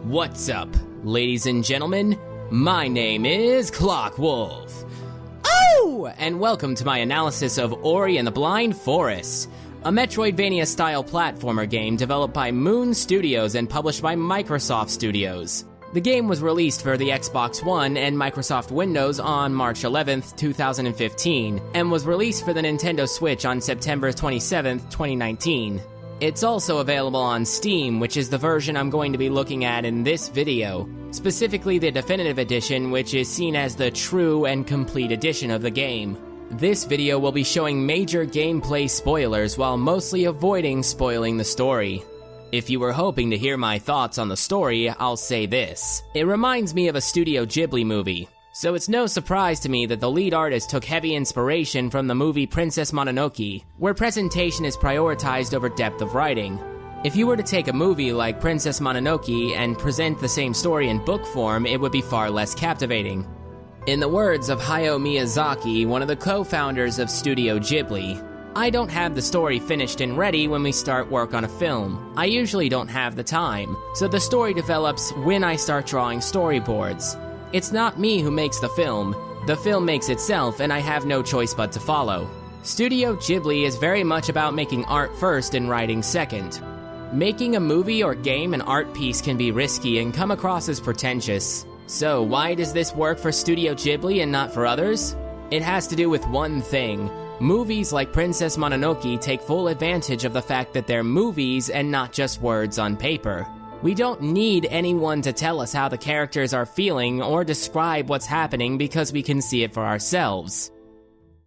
What's up, ladies and gentlemen? My name is Clockwolf. Oh! And welcome to my analysis of Ori and the Blind Forest, a metroidvania-style platformer game developed by Moon Studios and published by Microsoft Studios. The game was released for the Xbox One and Microsoft Windows on March 11th, 2015, and was released for the Nintendo Switch on September 27th, 2019. It's also available on Steam, which is the version I'm going to be looking at in this video, specifically the Definitive Edition, which is seen as the true and complete edition of the game. This video will be showing major gameplay spoilers while mostly avoiding spoiling the story. If you were hoping to hear my thoughts on the story, I'll say this. It reminds me of a Studio Ghibli movie, so it's no surprise to me that the lead artist took heavy inspiration from the movie Princess Mononoke, where presentation is prioritized over depth of writing. If you were to take a movie like Princess Mononoke and present the same story in book form, it would be far less captivating. In the words of Hayao Miyazaki, one of the co-founders of Studio Ghibli, "I don't have the story finished and ready when we start work on a film. I usually don't have the time, so the story develops when I start drawing storyboards. It's not me who makes the film makes itself, and I have no choice but to follow." Studio Ghibli is very much about making art first and writing second. Making a movie or game an art piece can be risky and come across as pretentious. So why does this work for Studio Ghibli and not for others? It has to do with one thing. Movies like Princess Mononoke take full advantage of the fact that they're movies and not just words on paper. We don't need anyone to tell us how the characters are feeling or describe what's happening because we can see it for ourselves.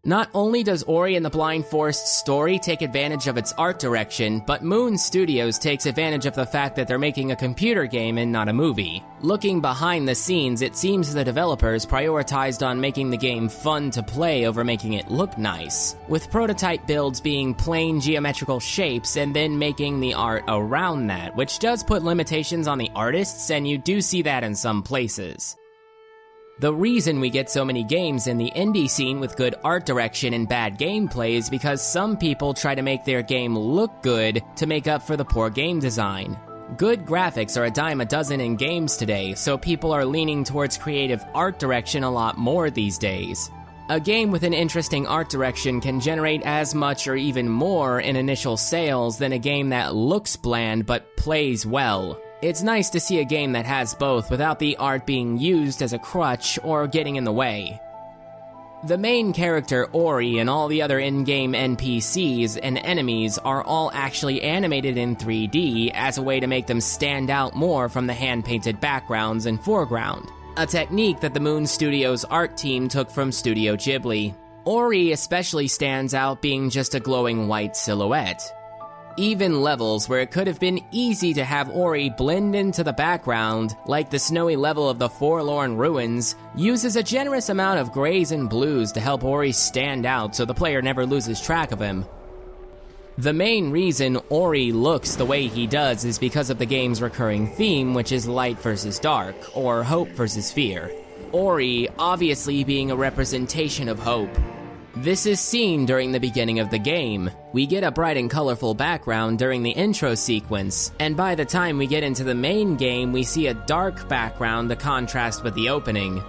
Not only does Ori and the Blind Forest's story take advantage of its art direction, but Moon Studios takes advantage of the fact that they're making a computer game and not a movie. Looking behind the scenes, it seems the developers prioritized on making the game fun to play over making it look nice, with prototype builds being plain geometrical shapes and then making the art around that, which does put limitations on the artists, and you do see that in some places. The reason we get so many games in the indie scene with good art direction and bad gameplay is because some people try to make their game look good to make up for the poor game design. Good graphics are a dime a dozen in games today, so people are leaning towards creative art direction a lot more these days. A game with an interesting art direction can generate as much or even more in initial sales than a game that looks bland but plays well. It's nice to see a game that has both without the art being used as a crutch or getting in the way. The main character Ori and all the other in-game NPCs and enemies are all actually animated in 3D as a way to make them stand out more from the hand-painted backgrounds and foreground, a technique that the Moon Studios art team took from Studio Ghibli. Ori especially stands out being just a glowing white silhouette. Even levels where it could have been easy to have Ori blend into the background, like the snowy level of the Forlorn Ruins, uses a generous amount of grays and blues to help Ori stand out so the player never loses track of him. The main reason Ori looks the way he does is because of the game's recurring theme, which is light versus dark, or hope versus fear. Ori obviously being a representation of hope. This is seen during the beginning of the game. We get a bright and colorful background during the intro sequence, and by the time we get into the main game, we see a dark background to contrast with the opening.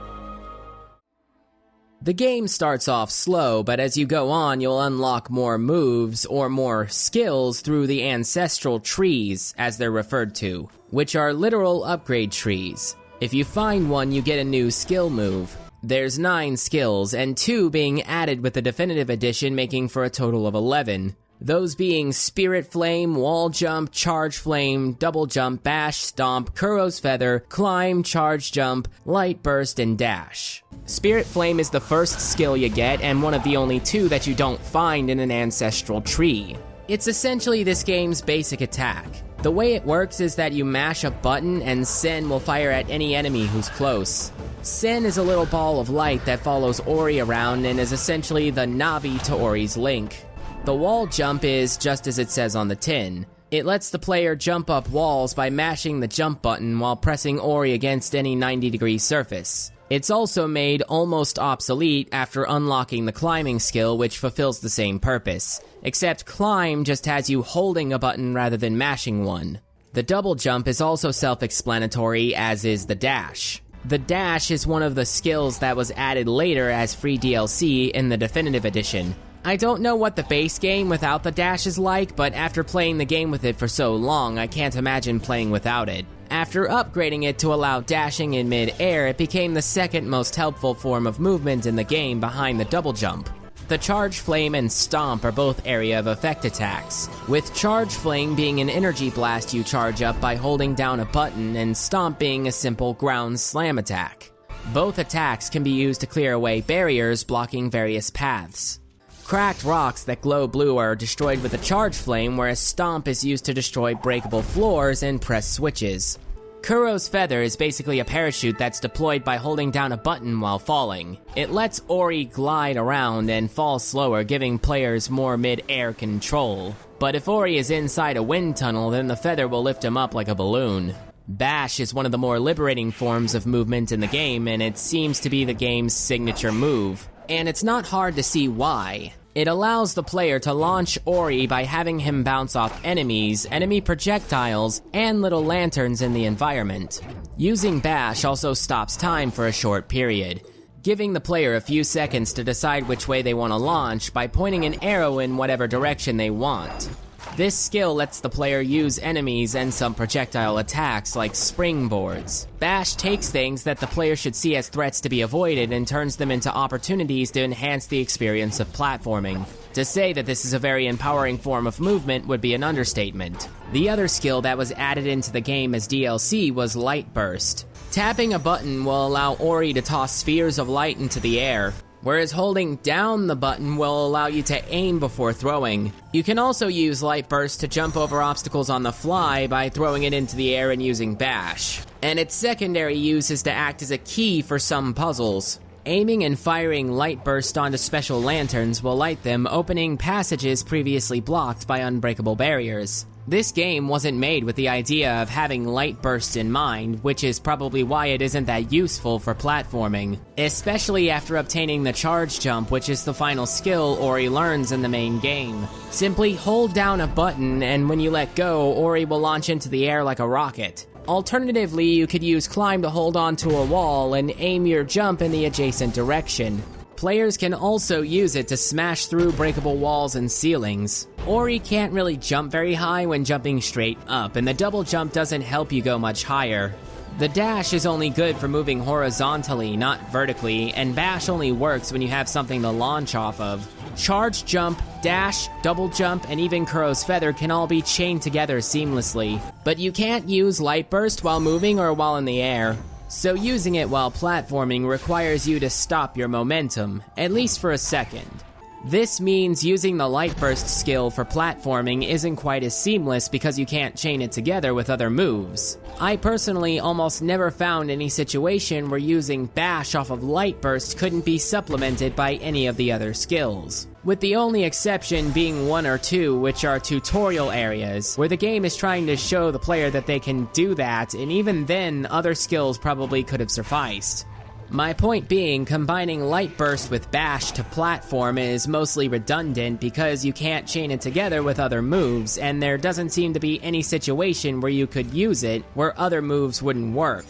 The game starts off slow, but as you go on, you'll unlock more moves or more skills through the ancestral trees, as they're referred to, which are literal upgrade trees. If you find one, you get a new skill move. There's 9 skills, and 2 being added with the Definitive Edition, making for a total of 11. Those being Spirit Flame, Wall Jump, Charge Flame, Double Jump, Bash, Stomp, Kuro's Feather, Climb, Charge Jump, Light Burst, and Dash. Spirit Flame is the first skill you get, and one of the only 2 that you don't find in an ancestral tree. It's essentially this game's basic attack. The way it works is that you mash a button and Sen will fire at any enemy who's close. Sen is a little ball of light that follows Ori around and is essentially the Navi to Ori's Link. The wall jump is just as it says on the tin. It lets the player jump up walls by mashing the jump button while pressing Ori against any 90-degree surface. It's also made almost obsolete after unlocking the climbing skill, which fulfills the same purpose, except climb just has you holding a button rather than mashing one. The double jump is also self-explanatory, as is the dash. The dash is one of the skills that was added later as free DLC in the Definitive Edition. I don't know what the base game without the dash is like, but after playing the game with it for so long, I can't imagine playing without it. After upgrading it to allow dashing in mid-air, it became the second most helpful form of movement in the game behind the double jump. The Charge Flame and Stomp are both area of effect attacks, with Charge Flame being an energy blast you charge up by holding down a button, and Stomp being a simple ground slam attack. Both attacks can be used to clear away barriers blocking various paths. Cracked rocks that glow blue are destroyed with a Charge Flame, whereas Stomp is used to destroy breakable floors and press switches. Kuro's Feather is basically a parachute that's deployed by holding down a button while falling. It lets Ori glide around and fall slower, giving players more mid-air control. But if Ori is inside a wind tunnel, then the feather will lift him up like a balloon. Bash is one of the more liberating forms of movement in the game, and it seems to be the game's signature move. And it's not hard to see why. It allows the player to launch Ori by having him bounce off enemies, enemy projectiles, and little lanterns in the environment. Using Bash also stops time for a short period, giving the player a few seconds to decide which way they want to launch by pointing an arrow in whatever direction they want. This skill lets the player use enemies and some projectile attacks like springboards. Bash takes things that the player should see as threats to be avoided and turns them into opportunities to enhance the experience of platforming. To say that this is a very empowering form of movement would be an understatement. The other skill that was added into the game as DLC was Light Burst. Tapping a button will allow Ori to toss spheres of light into the air, whereas holding down the button will allow you to aim before throwing. You can also use Light Burst to jump over obstacles on the fly by throwing it into the air and using Bash. And its secondary use is to act as a key for some puzzles. Aiming and firing Light Burst onto special lanterns will light them, opening passages previously blocked by unbreakable barriers. This game wasn't made with the idea of having Light Burst in mind, which is probably why it isn't that useful for platforming, especially after obtaining the Charge Jump, which is the final skill Ori learns in the main game. Simply hold down a button, and when you let go, Ori will launch into the air like a rocket. Alternatively, you could use Climb to hold onto a wall and aim your jump in the adjacent direction. Players can also use it to smash through breakable walls and ceilings. Ori can't really jump very high when jumping straight up, and the double jump doesn't help you go much higher. The dash is only good for moving horizontally, not vertically, and Bash only works when you have something to launch off of. Charge jump, dash, double jump, and even Kuro's Feather can all be chained together seamlessly. But you can't use Light Burst while moving or while in the air. So using it while platforming requires you to stop your momentum, at least for a second. This means using the Light Burst skill for platforming isn't quite as seamless because you can't chain it together with other moves. I personally almost never found any situation where using Bash off of Light Burst couldn't be supplemented by any of the other skills, with the only exception being one or two, which are tutorial areas, where the game is trying to show the player that they can do that, and even then, other skills probably could have sufficed. My point being, combining Light Burst with Bash to platform is mostly redundant because you can't chain it together with other moves, and there doesn't seem to be any situation where you could use it where other moves wouldn't work.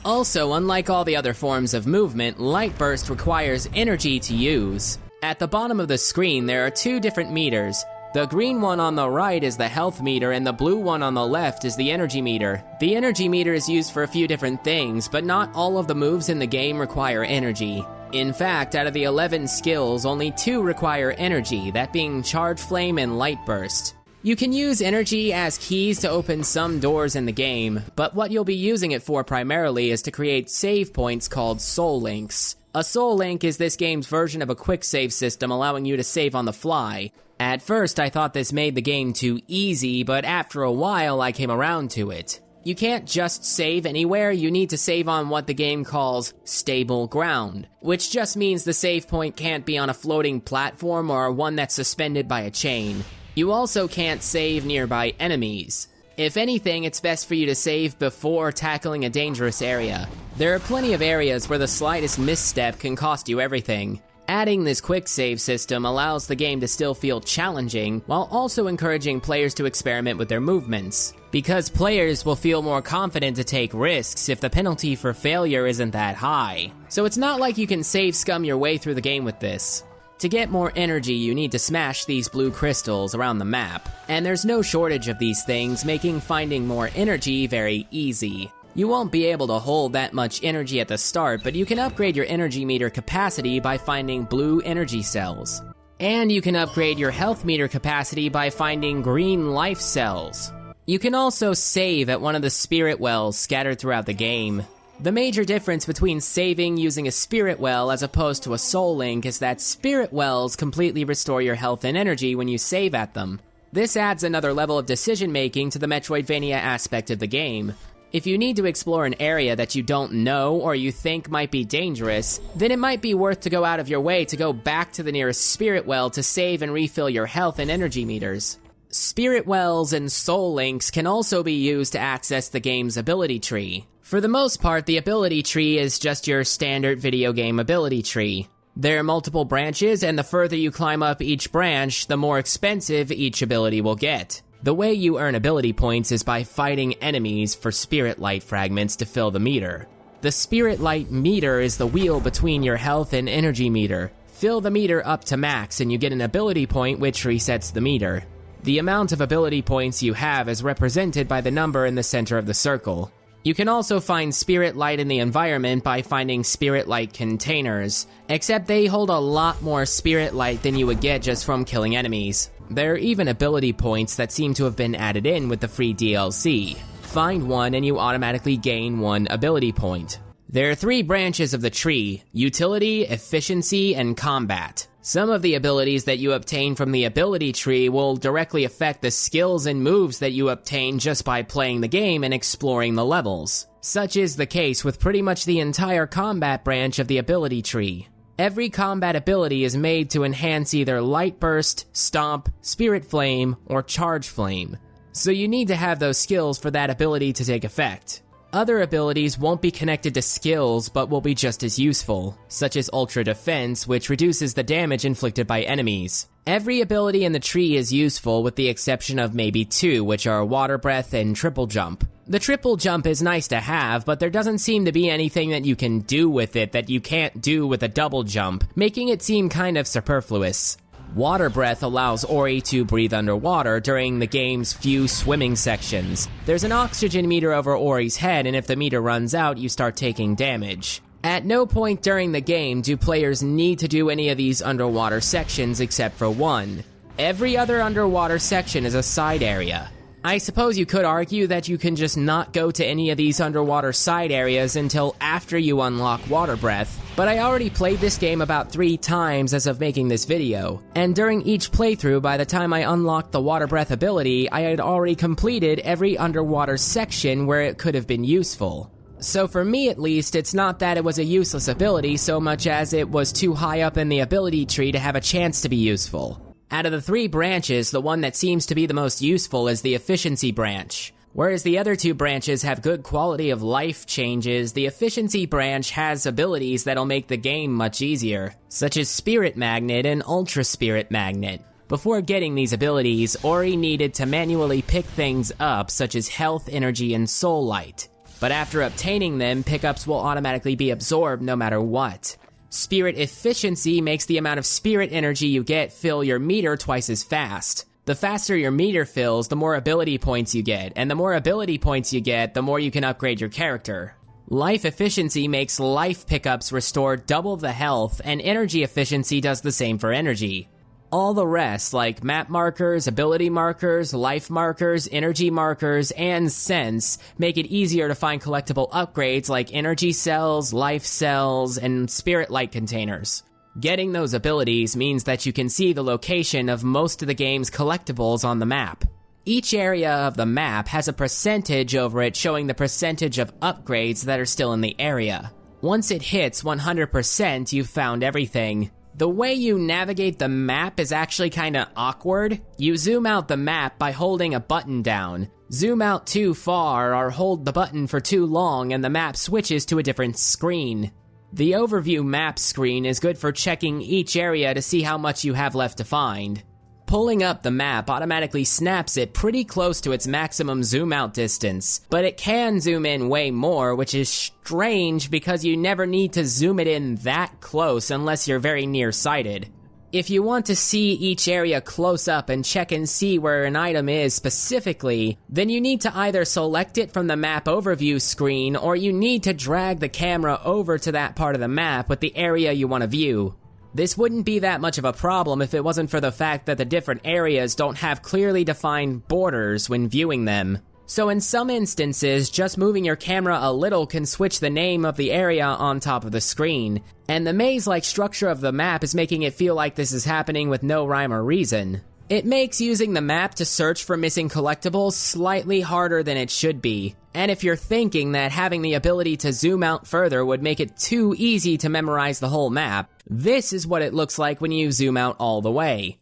Also, unlike all the other forms of movement, Light Burst requires energy to use. At the bottom of the screen, there are two different meters. The green one on the right is the health meter, and the blue one on the left is the energy meter. The energy meter is used for a few different things, but not all of the moves in the game require energy. In fact, out of the 11 skills, only 2 require energy, that being Charge Flame and Light Burst. You can use energy as keys to open some doors in the game, but what you'll be using it for primarily is to create save points called soul links. A soul link is this game's version of a quick save system allowing you to save on the fly. At first, I thought this made the game too easy, but after a while, I came around to it. You can't just save anywhere, you need to save on what the game calls stable ground, which just means the save point can't be on a floating platform or one that's suspended by a chain. You also can't save nearby enemies. If anything, it's best for you to save before tackling a dangerous area. There are plenty of areas where the slightest misstep can cost you everything. Adding this quick save system allows the game to still feel challenging, while also encouraging players to experiment with their movements, because players will feel more confident to take risks if the penalty for failure isn't that high. So it's not like you can save scum your way through the game with this. To get more energy, you need to smash these blue crystals around the map, and there's no shortage of these things, making finding more energy very easy. You won't be able to hold that much energy at the start, but you can upgrade your energy meter capacity by finding blue energy cells. And you can upgrade your health meter capacity by finding green life cells. You can also save at one of the spirit wells scattered throughout the game. The major difference between saving using a spirit well as opposed to a soul link is that spirit wells completely restore your health and energy when you save at them. This adds another level of decision making to the metroidvania aspect of the game. If you need to explore an area that you don't know or you think might be dangerous, then it might be worth to go out of your way to go back to the nearest spirit well to save and refill your health and energy meters. Spirit wells and soul links can also be used to access the game's ability tree. For the most part, the ability tree is just your standard video game ability tree. There are multiple branches, and the further you climb up each branch, the more expensive each ability will get. The way you earn ability points is by fighting enemies for spirit light fragments to fill the meter. The spirit light meter is the wheel between your health and energy meter. Fill the meter up to max and you get an ability point which resets the meter. The amount of ability points you have is represented by the number in the center of the circle. You can also find spirit light in the environment by finding spirit light containers, except they hold a lot more spirit light than you would get just from killing enemies. There are even ability points that seem to have been added in with the free DLC. Find one and you automatically gain one ability point. There are 3 branches of the tree: utility, efficiency, and combat. Some of the abilities that you obtain from the ability tree will directly affect the skills and moves that you obtain just by playing the game and exploring the levels. Such is the case with pretty much the entire combat branch of the ability tree. Every combat ability is made to enhance either Light Burst, Stomp, Spirit Flame, or Charge Flame. So you need to have those skills for that ability to take effect. Other abilities won't be connected to skills but will be just as useful, such as Ultra Defense, which reduces the damage inflicted by enemies. Every ability in the tree is useful with the exception of maybe 2, which are Water Breath and Triple Jump. The triple jump is nice to have, but there doesn't seem to be anything that you can do with it that you can't do with a double jump, making it seem kind of superfluous. Water Breath allows Ori to breathe underwater during the game's few swimming sections. There's an oxygen meter over Ori's head, and if the meter runs out, you start taking damage. At no point during the game do players need to do any of these underwater sections except for one. Every other underwater section is a side area. I suppose you could argue that you can just not go to any of these underwater side areas until after you unlock Water Breath, but I already played this game about 3 times as of making this video, and during each playthrough, by the time I unlocked the Water Breath ability, I had already completed every underwater section where it could have been useful. So for me at least, it's not that it was a useless ability so much as it was too high up in the ability tree to have a chance to be useful. Out of the 3 branches, the one that seems to be the most useful is the efficiency branch. Whereas the other 2 branches have good quality of life changes, the efficiency branch has abilities that'll make the game much easier, such as Spirit Magnet and Ultra Spirit Magnet. Before getting these abilities, Ori needed to manually pick things up, such as health, energy, and soul light. But after obtaining them, pickups will automatically be absorbed no matter what. Spirit Efficiency makes the amount of spirit energy you get fill your meter twice as fast. The faster your meter fills, the more ability points you get, and the more ability points you get, the more you can upgrade your character. Life Efficiency makes life pickups restore double the health, and Energy Efficiency does the same for energy. All the rest, like map markers, ability markers, life markers, energy markers, and sense, make it easier to find collectible upgrades like energy cells, life cells, and spirit light containers. Getting those abilities means that you can see the location of most of the game's collectibles on the map. Each area of the map has a percentage over it showing the percentage of upgrades that are still in the area. Once it hits 100%, you've found everything. The way you navigate the map is actually kinda awkward. You zoom out the map by holding a button down. Zoom out too far or hold the button for too long and the map switches to a different screen. The overview map screen is good for checking each area to see how much you have left to find. Pulling up the map automatically snaps it pretty close to its maximum zoom out distance, but it can zoom in way more, which is strange because you never need to zoom it in that close unless you're very nearsighted. If you want to see each area close up and check and see where an item is specifically, then you need to either select it from the map overview screen or you need to drag the camera over to that part of the map with the area you want to view. This wouldn't be that much of a problem if it wasn't for the fact that the different areas don't have clearly defined borders when viewing them. So in some instances, just moving your camera a little can switch the name of the area on top of the screen, and the maze-like structure of the map is making it feel like this is happening with no rhyme or reason. It makes using the map to search for missing collectibles slightly harder than it should be, and if you're thinking that having the ability to zoom out further would make it too easy to memorize the whole map, this is what it looks like when you zoom out all the way.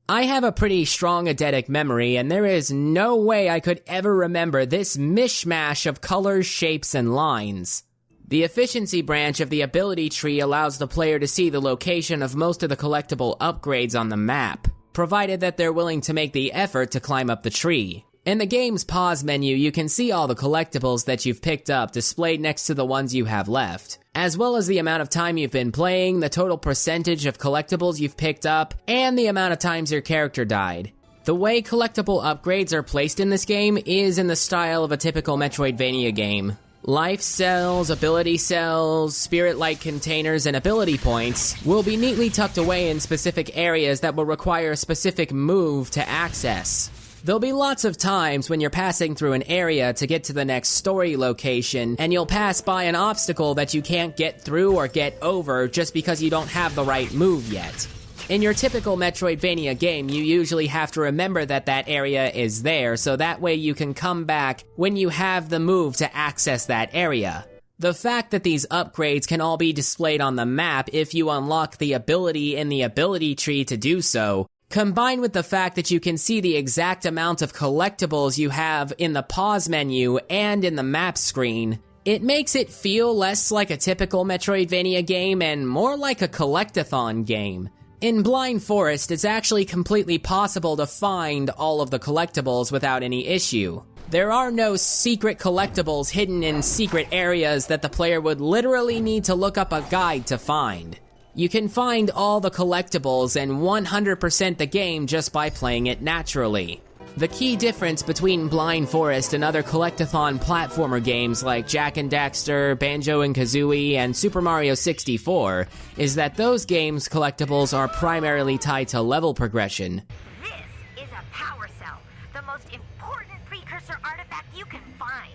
I have a pretty strong eidetic memory, and there is no way I could ever remember this mishmash of colors, shapes, and lines. The efficiency branch of the ability tree allows the player to see the location of most of the collectible upgrades on the map, provided that they're willing to make the effort to climb up the tree. In the game's pause menu, you can see all the collectibles that you've picked up displayed next to the ones you have left, as well as the amount of time you've been playing, the total percentage of collectibles you've picked up, and the amount of times your character died. The way collectible upgrades are placed in this game is in the style of a typical Metroidvania game. Life cells, ability cells, spirit light containers, and ability points will be neatly tucked away in specific areas that will require a specific move to access. There'll be lots of times when you're passing through an area to get to the next story location, and you'll pass by an obstacle that you can't get through or get over just because you don't have the right move yet. In your typical Metroidvania game, you usually have to remember that that area is there, so that way you can come back when you have the move to access that area. The fact that these upgrades can all be displayed on the map if you unlock the ability in the ability tree to do so, combined with the fact that you can see the exact amount of collectibles you have in the pause menu and in the map screen, it makes it feel less like a typical Metroidvania game and more like a collectathon game. In Blind Forest, it's actually completely possible to find all of the collectibles without any issue. There are no secret collectibles hidden in secret areas that the player would literally need to look up a guide to find. You can find all the collectibles and 100% the game just by playing it naturally. The key difference between Blind Forest and other collectathon platformer games like Jak and Daxter, Banjo and Kazooie, and Super Mario 64 is that those games' collectibles are primarily tied to level progression. This is a power cell, the most important precursor artifact you can find.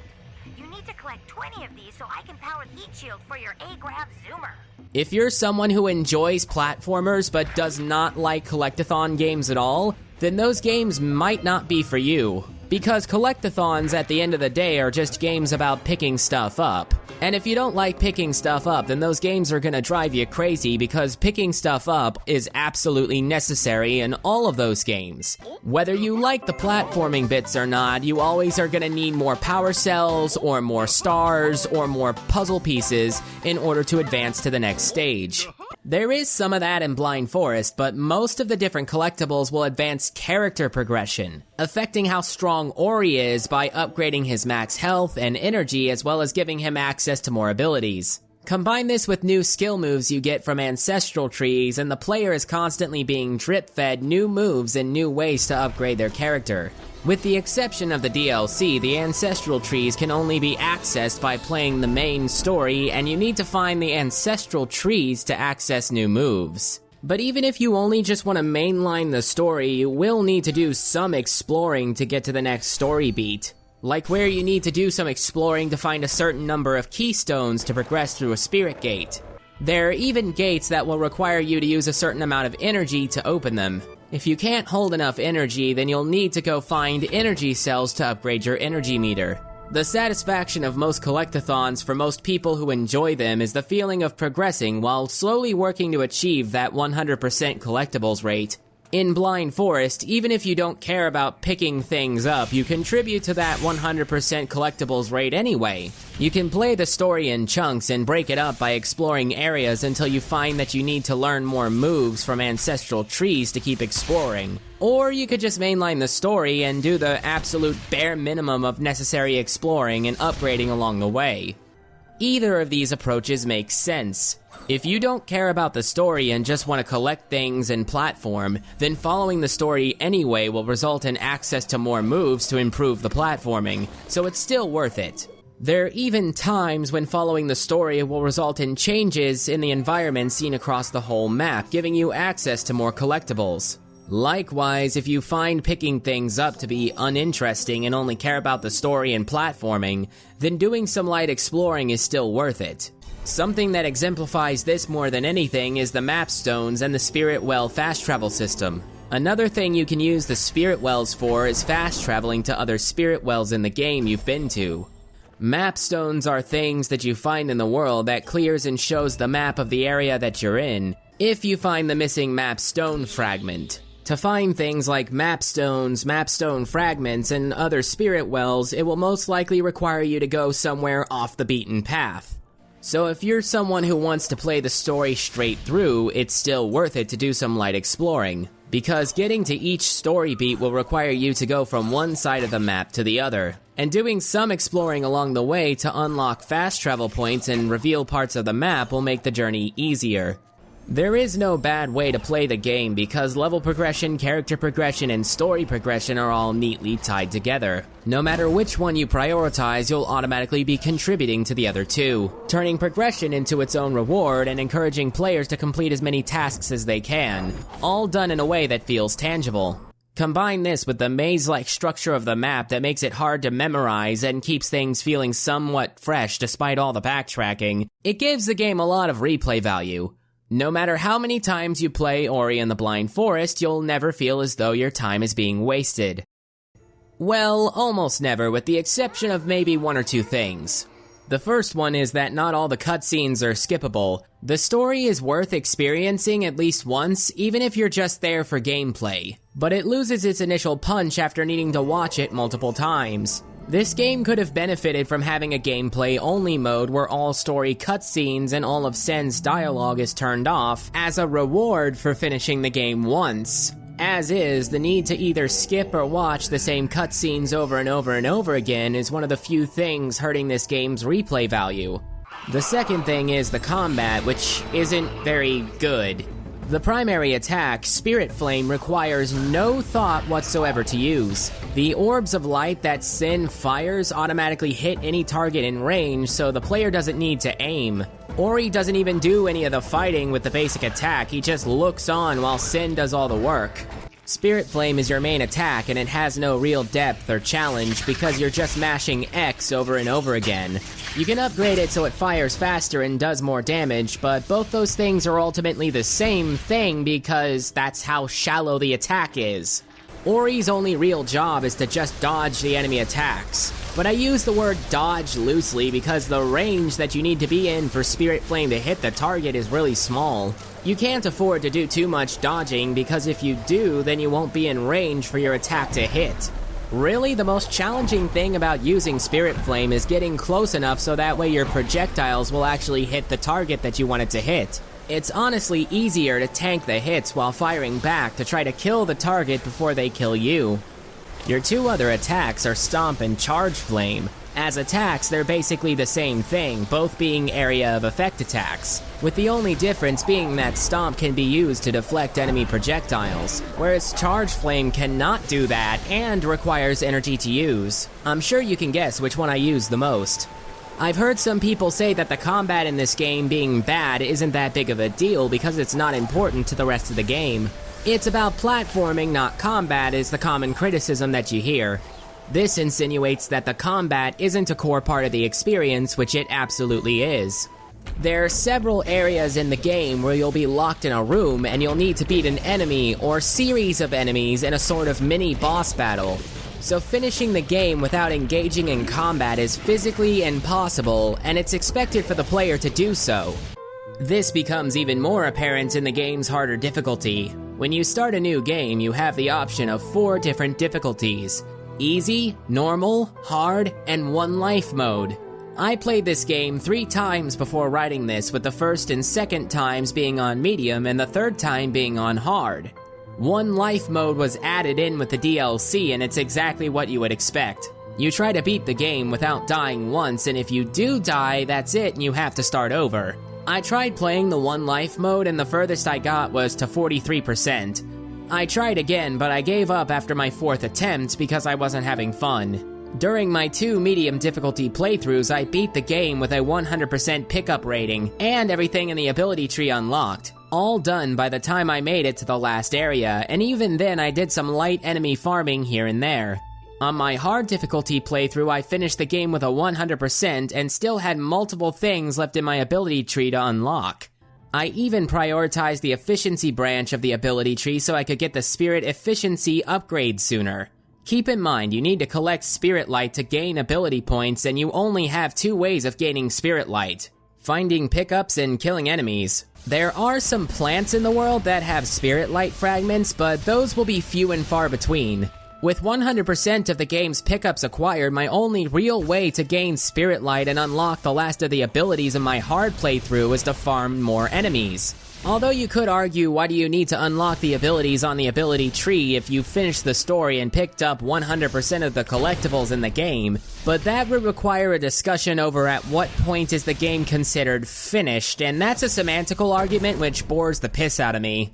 You need to collect 20 of these so I can power heat shield for your A-Grav Zoomer. If you're someone who enjoys platformers but does not like collectathon games at all, then those games might not be for you. Because collectathons at the end of the day are just games about picking stuff up. And if you don't like picking stuff up, then those games are gonna drive you crazy because picking stuff up is absolutely necessary in all of those games. Whether you like the platforming bits or not, you always are gonna need more power cells, or more stars, or more puzzle pieces in order to advance to the next stage. There is some of that in Blind Forest, but most of the different collectibles will advance character progression, affecting how strong Ori is by upgrading his max health and energy as well as giving him access to more abilities. Combine this with new skill moves you get from ancestral trees, and the player is constantly being drip-fed new moves and new ways to upgrade their character. With the exception of the DLC, the ancestral trees can only be accessed by playing the main story, and you need to find the ancestral trees to access new moves. But even if you only just want to mainline the story, you will need to do some exploring to get to the next story beat. Like where you need to do some exploring to find a certain number of keystones to progress through a spirit gate. There are even gates that will require you to use a certain amount of energy to open them. If you can't hold enough energy, then you'll need to go find energy cells to upgrade your energy meter. The satisfaction of most collectathons for most people who enjoy them is the feeling of progressing while slowly working to achieve that 100% collectibles rate. In Blind Forest, even if you don't care about picking things up, you contribute to that 100% collectibles rate anyway. You can play the story in chunks and break it up by exploring areas until you find that you need to learn more moves from ancestral trees to keep exploring. Or you could just mainline the story and do the absolute bare minimum of necessary exploring and upgrading along the way. Either of these approaches makes sense. If you don't care about the story and just want to collect things and platform, then following the story anyway will result in access to more moves to improve the platforming, so it's still worth it. There are even times when following the story will result in changes in the environment seen across the whole map, giving you access to more collectibles. Likewise, if you find picking things up to be uninteresting and only care about the story and platforming, then doing some light exploring is still worth it. Something that exemplifies this more than anything is the map stones and the Spirit Well fast travel system. Another thing you can use the Spirit Wells for is fast traveling to other Spirit Wells in the game you've been to. Map stones are things that you find in the world that clears and shows the map of the area that you're in, if you find the missing map stone fragment. To find things like map stones, map stone fragments, and other Spirit Wells, it will most likely require you to go somewhere off the beaten path. So if you're someone who wants to play the story straight through, it's still worth it to do some light exploring, because getting to each story beat will require you to go from one side of the map to the other, and doing some exploring along the way to unlock fast travel points and reveal parts of the map will make the journey easier. There is no bad way to play the game because level progression, character progression, and story progression are all neatly tied together. No matter which one you prioritize, you'll automatically be contributing to the other two, turning progression into its own reward and encouraging players to complete as many tasks as they can, all done in a way that feels tangible. Combine this with the maze-like structure of the map that makes it hard to memorize and keeps things feeling somewhat fresh despite all the backtracking, it gives the game a lot of replay value. No matter how many times you play Ori and the Blind Forest, you'll never feel as though your time is being wasted. Well, almost never, with the exception of maybe one or two things. The first one is that not all the cutscenes are skippable. The story is worth experiencing at least once, even if you're just there for gameplay, but it loses its initial punch after needing to watch it multiple times. This game could have benefited from having a gameplay-only mode where all story cutscenes and all of Sen's dialogue is turned off as a reward for finishing the game once. As is, the need to either skip or watch the same cutscenes over and over and over again is one of the few things hurting this game's replay value. The second thing is the combat, which isn't very good. The primary attack, Spirit Flame, requires no thought whatsoever to use. The orbs of light that Sen fires automatically hit any target in range, so the player doesn't need to aim. Ori doesn't even do any of the fighting with the basic attack, he just looks on while Sen does all the work. Spirit Flame is your main attack, and it has no real depth or challenge because you're just mashing X over and over again. You can upgrade it so it fires faster and does more damage, but both those things are ultimately the same thing because that's how shallow the attack is. Ori's only real job is to just dodge the enemy attacks. But I use the word dodge loosely because the range that you need to be in for Spirit Flame to hit the target is really small. You can't afford to do too much dodging because if you do, then you won't be in range for your attack to hit. Really, the most challenging thing about using Spirit Flame is getting close enough so that way your projectiles will actually hit the target that you want it to hit. It's honestly easier to tank the hits while firing back to try to kill the target before they kill you. Your two other attacks are Stomp and Charge Flame. As attacks, they're basically the same thing, both being area of effect attacks, with the only difference being that Stomp can be used to deflect enemy projectiles, whereas Charge Flame cannot do that and requires energy to use. I'm sure you can guess which one I use the most. I've heard some people say that the combat in this game being bad isn't that big of a deal because it's not important to the rest of the game. It's about platforming, not combat, is the common criticism that you hear. This insinuates that the combat isn't a core part of the experience, which it absolutely is. There are several areas in the game where you'll be locked in a room and you'll need to beat an enemy or series of enemies in a sort of mini boss battle. So finishing the game without engaging in combat is physically impossible, and it's expected for the player to do so. This becomes even more apparent in the game's harder difficulty. When you start a new game, you have the option of 4 different difficulties: easy, normal, hard, and one life mode. I played this game 3 times before writing this, with the first and second times being on medium and the third time being on hard. One life mode was added in with the DLC, and it's exactly what you would expect. You try to beat the game without dying once, and if you do die, that's it and you have to start over. I tried playing the one life mode and the furthest I got was to 43%. I tried again, but I gave up after my 4th attempt because I wasn't having fun. During my 2 medium difficulty playthroughs, I beat the game with a 100% pickup rating and everything in the ability tree unlocked. All done by the time I made it to the last area, and even then I did some light enemy farming here and there. On my hard difficulty playthrough, I finished the game with a 100% and still had multiple things left in my ability tree to unlock. I even prioritized the efficiency branch of the ability tree so I could get the spirit efficiency upgrade sooner. Keep in mind, you need to collect Spirit Light to gain ability points, and you only have 2 ways of gaining Spirit Light: finding pickups and killing enemies. There are some plants in the world that have Spirit Light fragments, but those will be few and far between. With 100% of the game's pickups acquired, my only real way to gain Spirit Light and unlock the last of the abilities in my hard playthrough is to farm more enemies. Although you could argue, why do you need to unlock the abilities on the ability tree if you finished the story and picked up 100% of the collectibles in the game? But that would require a discussion over at what point is the game considered finished, and that's a semantical argument which bores the piss out of me.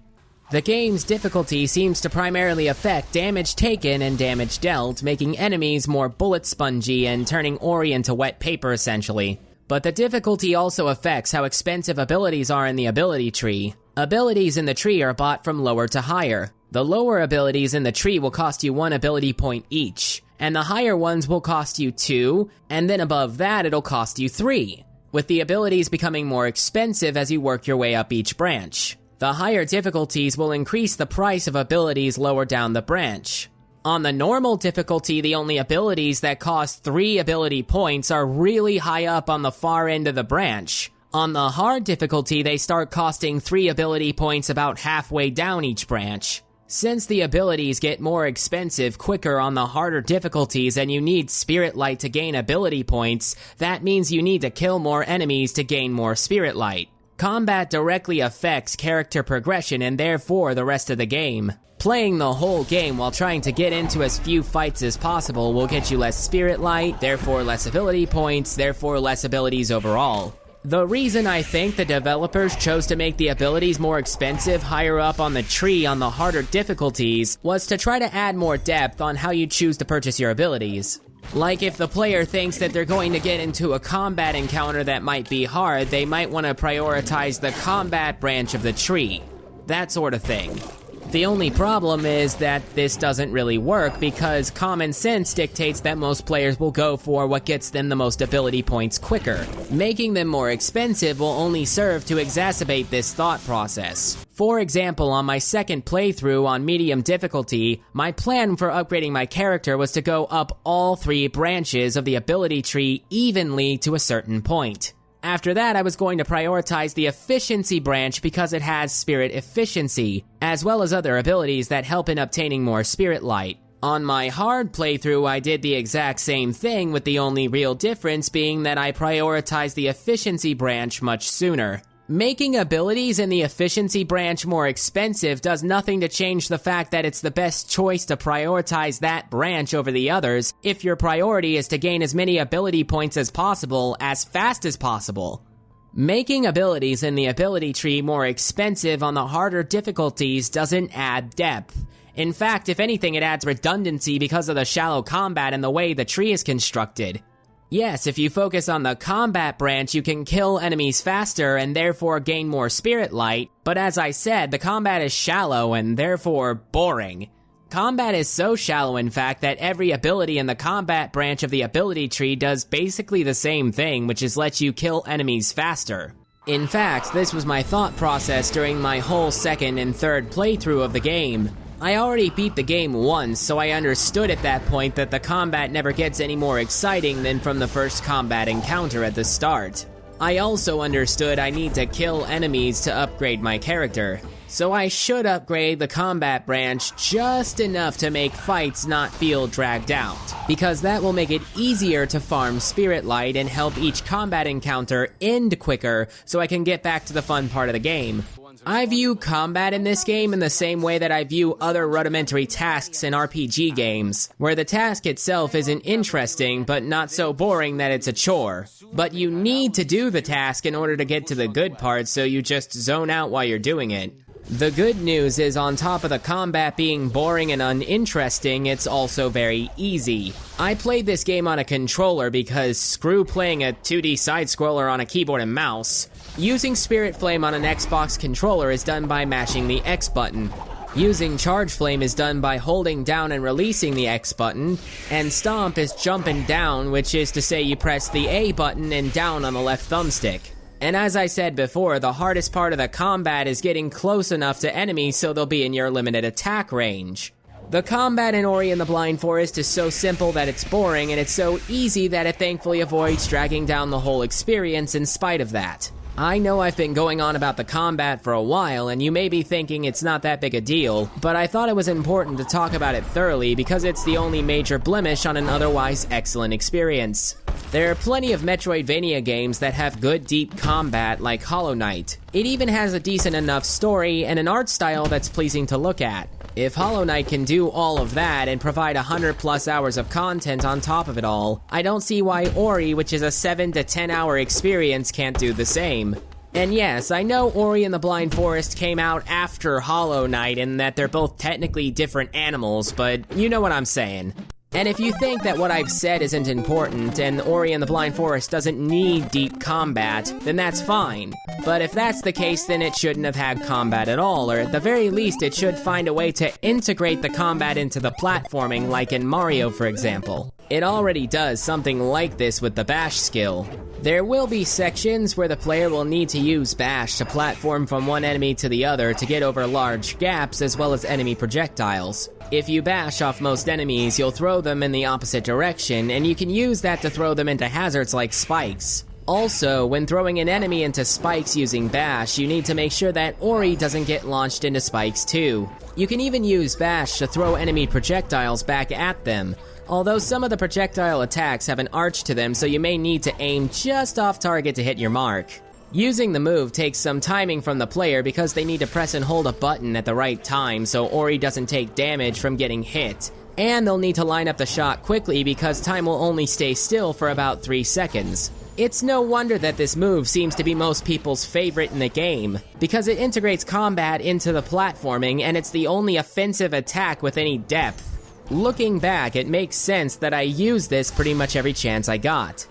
The game's difficulty seems to primarily affect damage taken and damage dealt, making enemies more bullet spongy and turning Ori into wet paper essentially. But the difficulty also affects how expensive abilities are in the ability tree. Abilities in the tree are bought from lower to higher. The lower abilities in the tree will cost you 1 ability point each, and the higher ones will cost you 2, and then above that it'll cost you 3, with the abilities becoming more expensive as you work your way up each branch. The higher difficulties will increase the price of abilities lower down the branch. On the normal difficulty, the only abilities that cost 3 ability points are really high up on the far end of the branch. On the hard difficulty, they start costing 3 ability points about halfway down each branch. Since the abilities get more expensive quicker on the harder difficulties and you need Spirit Light to gain ability points, that means you need to kill more enemies to gain more Spirit Light. Combat directly affects character progression and therefore the rest of the game. Playing the whole game while trying to get into as few fights as possible will get you less Spirit Light, therefore less ability points, therefore less abilities overall. The reason I think the developers chose to make the abilities more expensive higher up on the tree on the harder difficulties was to try to add more depth on how you choose to purchase your abilities. Like if the player thinks that they're going to get into a combat encounter that might be hard, they might want to prioritize the combat branch of the tree. That sort of thing. The only problem is that this doesn't really work because common sense dictates that most players will go for what gets them the most ability points quicker. Making them more expensive will only serve to exacerbate this thought process. For example, on my second playthrough on medium difficulty, my plan for upgrading my character was to go up all 3 branches of the ability tree evenly to a certain point. After that, I was going to prioritize the efficiency branch because it has spirit efficiency, as well as other abilities that help in obtaining more Spirit Light. On my hard playthrough, I did the exact same thing, with the only real difference being that I prioritized the efficiency branch much sooner. Making abilities in the efficiency branch more expensive does nothing to change the fact that it's the best choice to prioritize that branch over the others if your priority is to gain as many ability points as possible as fast as possible. Making abilities in the ability tree more expensive on the harder difficulties doesn't add depth. In fact, if anything, it adds redundancy because of the shallow combat and the way the tree is constructed. Yes, if you focus on the combat branch, you can kill enemies faster and therefore gain more Spirit Light, but as I said, the combat is shallow and therefore boring. Combat is so shallow, in fact, that every ability in the combat branch of the ability tree does basically the same thing, which is let you kill enemies faster. In fact, this was my thought process during my whole second and third playthrough of the game. I already beat the game once, so I understood at that point that the combat never gets any more exciting than from the first combat encounter at the start. I also understood I need to kill enemies to upgrade my character. So I should upgrade the combat branch just enough to make fights not feel dragged out, because that will make it easier to farm Spirit Light and help each combat encounter end quicker so I can get back to the fun part of the game. I view combat in this game in the same way that I view other rudimentary tasks in RPG games, where the task itself isn't interesting but not so boring that it's a chore. But you need to do the task in order to get to the good part, so you just zone out while you're doing it. The good news is, on top of the combat being boring and uninteresting, it's also very easy. I played this game on a controller because screw playing a 2D side-scroller on a keyboard and mouse. Using Spirit Flame on an Xbox controller is done by mashing the X button. Using Charge Flame is done by holding down and releasing the X button, and Stomp is jumping down, which is to say you press the A button and down on the left thumbstick. And as I said before, the hardest part of the combat is getting close enough to enemies so they'll be in your limited attack range. The combat in Ori and the Blind Forest is so simple that it's boring, and it's so easy that it thankfully avoids dragging down the whole experience in spite of that. I know I've been going on about the combat for a while, and you may be thinking it's not that big a deal, but I thought it was important to talk about it thoroughly because it's the only major blemish on an otherwise excellent experience. There are plenty of metroidvania games that have good deep combat, like Hollow Knight. It even has a decent enough story and an art style that's pleasing to look at. If Hollow Knight can do all of that and provide 100+ hours of content on top of it all, I don't see why Ori, which is a 7 to 10 hour experience, can't do the same. And yes, I know Ori and the Blind Forest came out after Hollow Knight and that they're both technically different animals, but you know what I'm saying. And if you think that what I've said isn't important and Ori and the Blind Forest doesn't need deep combat, then that's fine. But if that's the case, then it shouldn't have had combat at all, or at the very least it should find a way to integrate the combat into the platforming, like in Mario, for example. It already does something like this with the bash skill. There will be sections where the player will need to use bash to platform from one enemy to the other to get over large gaps as well as enemy projectiles. If you bash off most enemies, you'll throw them in the opposite direction, and you can use that to throw them into hazards like spikes. Also, when throwing an enemy into spikes using bash, you need to make sure that Ori doesn't get launched into spikes too. You can even use bash to throw enemy projectiles back at them, although some of the projectile attacks have an arch to them, so you may need to aim just off target to hit your mark. Using the move takes some timing from the player because they need to press and hold a button at the right time so Ori doesn't take damage from getting hit. And they'll need to line up the shot quickly because time will only stay still for about 3 seconds. It's no wonder that this move seems to be most people's favorite in the game, because it integrates combat into the platforming and it's the only offensive attack with any depth. Looking back, it makes sense that I use this pretty much every chance I got.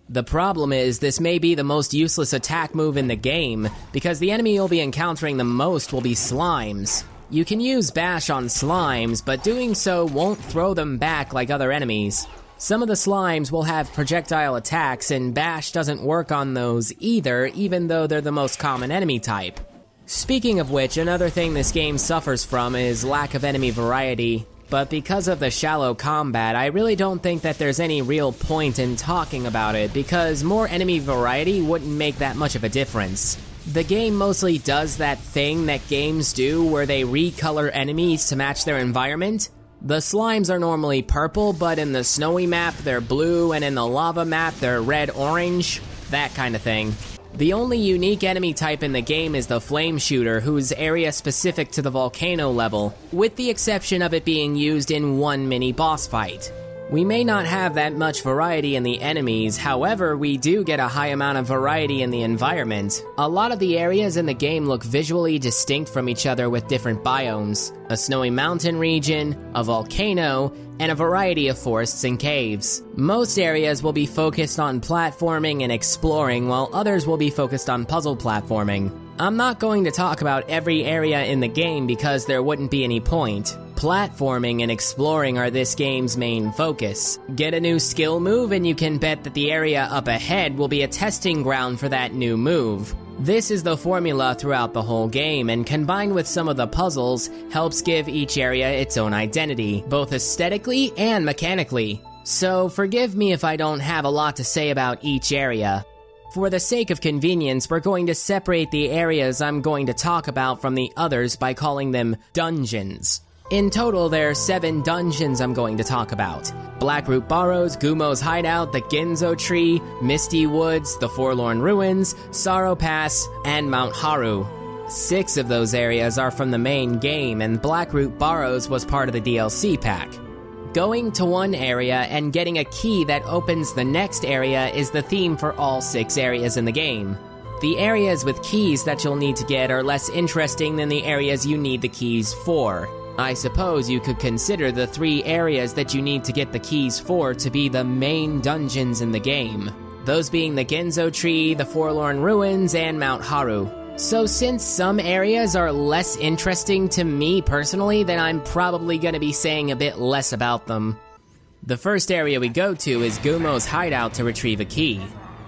The problem is, this may be the most useless attack move in the game, because the enemy you'll be encountering the most will be slimes. You can use bash on slimes, but doing so won't throw them back like other enemies. Some of the slimes will have projectile attacks, and bash doesn't work on those either, even though they're the most common enemy type. Speaking of which, another thing this game suffers from is lack of enemy variety. But because of the shallow combat, I really don't think that there's any real point in talking about it, because more enemy variety wouldn't make that much of a difference. The game mostly does that thing that games do where they recolor enemies to match their environment. The slimes are normally purple, but in the snowy map they're blue, and in the lava map they're red-orange, that kind of thing. The only unique enemy type in the game is the Flame Shooter, who's area specific to the volcano level, with the exception of it being used in one mini boss fight. We may not have that much variety in the enemies, however, we do get a high amount of variety in the environment. A lot of the areas in the game look visually distinct from each other with different biomes. A snowy mountain region, a volcano, and a variety of forests and caves. Most areas will be focused on platforming and exploring, while others will be focused on puzzle platforming. I'm not going to talk about every area in the game because there wouldn't be any point. Platforming and exploring are this game's main focus. Get a new skill move and you can bet that the area up ahead will be a testing ground for that new move. This is the formula throughout the whole game, and combined with some of the puzzles, helps give each area its own identity, both aesthetically and mechanically. so forgive me if I don't have a lot to say about each area. For the sake of convenience, we're going to separate the areas I'm going to talk about from the others by calling them dungeons. In total, there are 7 dungeons I'm going to talk about. Blackroot Burrows, Gumo's Hideout, the Ginzo Tree, Misty Woods, the Forlorn Ruins, Sorrow Pass, and Mount Haru. 6 of those areas are from the main game, and Blackroot Burrows was part of the DLC pack. Going to one area and getting a key that opens the next area is the theme for all 6 areas in the game. The areas with keys that you'll need to get are less interesting than the areas you need the keys for. I suppose you could consider the 3 areas that you need to get the keys for to be the main dungeons in the game. Those being the Ginzo Tree, the Forlorn Ruins, and Mount Haru. So since some areas are less interesting to me personally, then I'm probably going to be saying a bit less about them. The first area we go to is Gumo's Hideout to retrieve a key.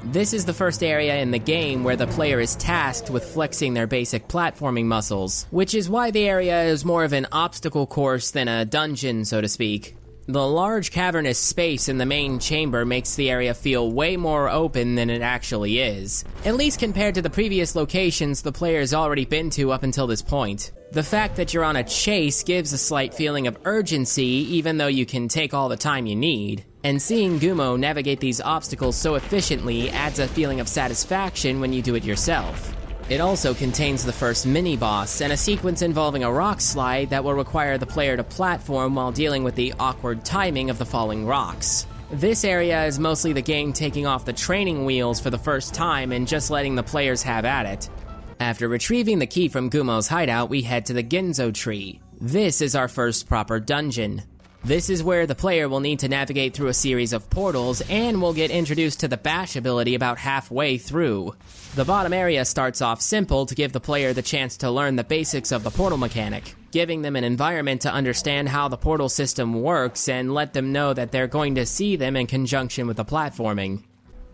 This is the first area in the game where the player is tasked with flexing their basic platforming muscles, which is why the area is more of an obstacle course than a dungeon, so to speak. The large cavernous space in the main chamber makes the area feel way more open than it actually is, at least compared to the previous locations the player's already been to up until this point. The fact that you're on a chase gives a slight feeling of urgency, even though you can take all the time you need. And seeing Gumo navigate these obstacles so efficiently adds a feeling of satisfaction when you do it yourself. It also contains the first mini-boss and a sequence involving a rock slide that will require the player to platform while dealing with the awkward timing of the falling rocks. This area is mostly the game taking off the training wheels for the first time and just letting the players have at it. After retrieving the key from Gumo's Hideout, we head to the Ginzo Tree. This is our first proper dungeon. This is where the player will need to navigate through a series of portals and will get introduced to the bash ability about halfway through. The bottom area starts off simple to give the player the chance to learn the basics of the portal mechanic, giving them an environment to understand how the portal system works and let them know that they're going to see them in conjunction with the platforming.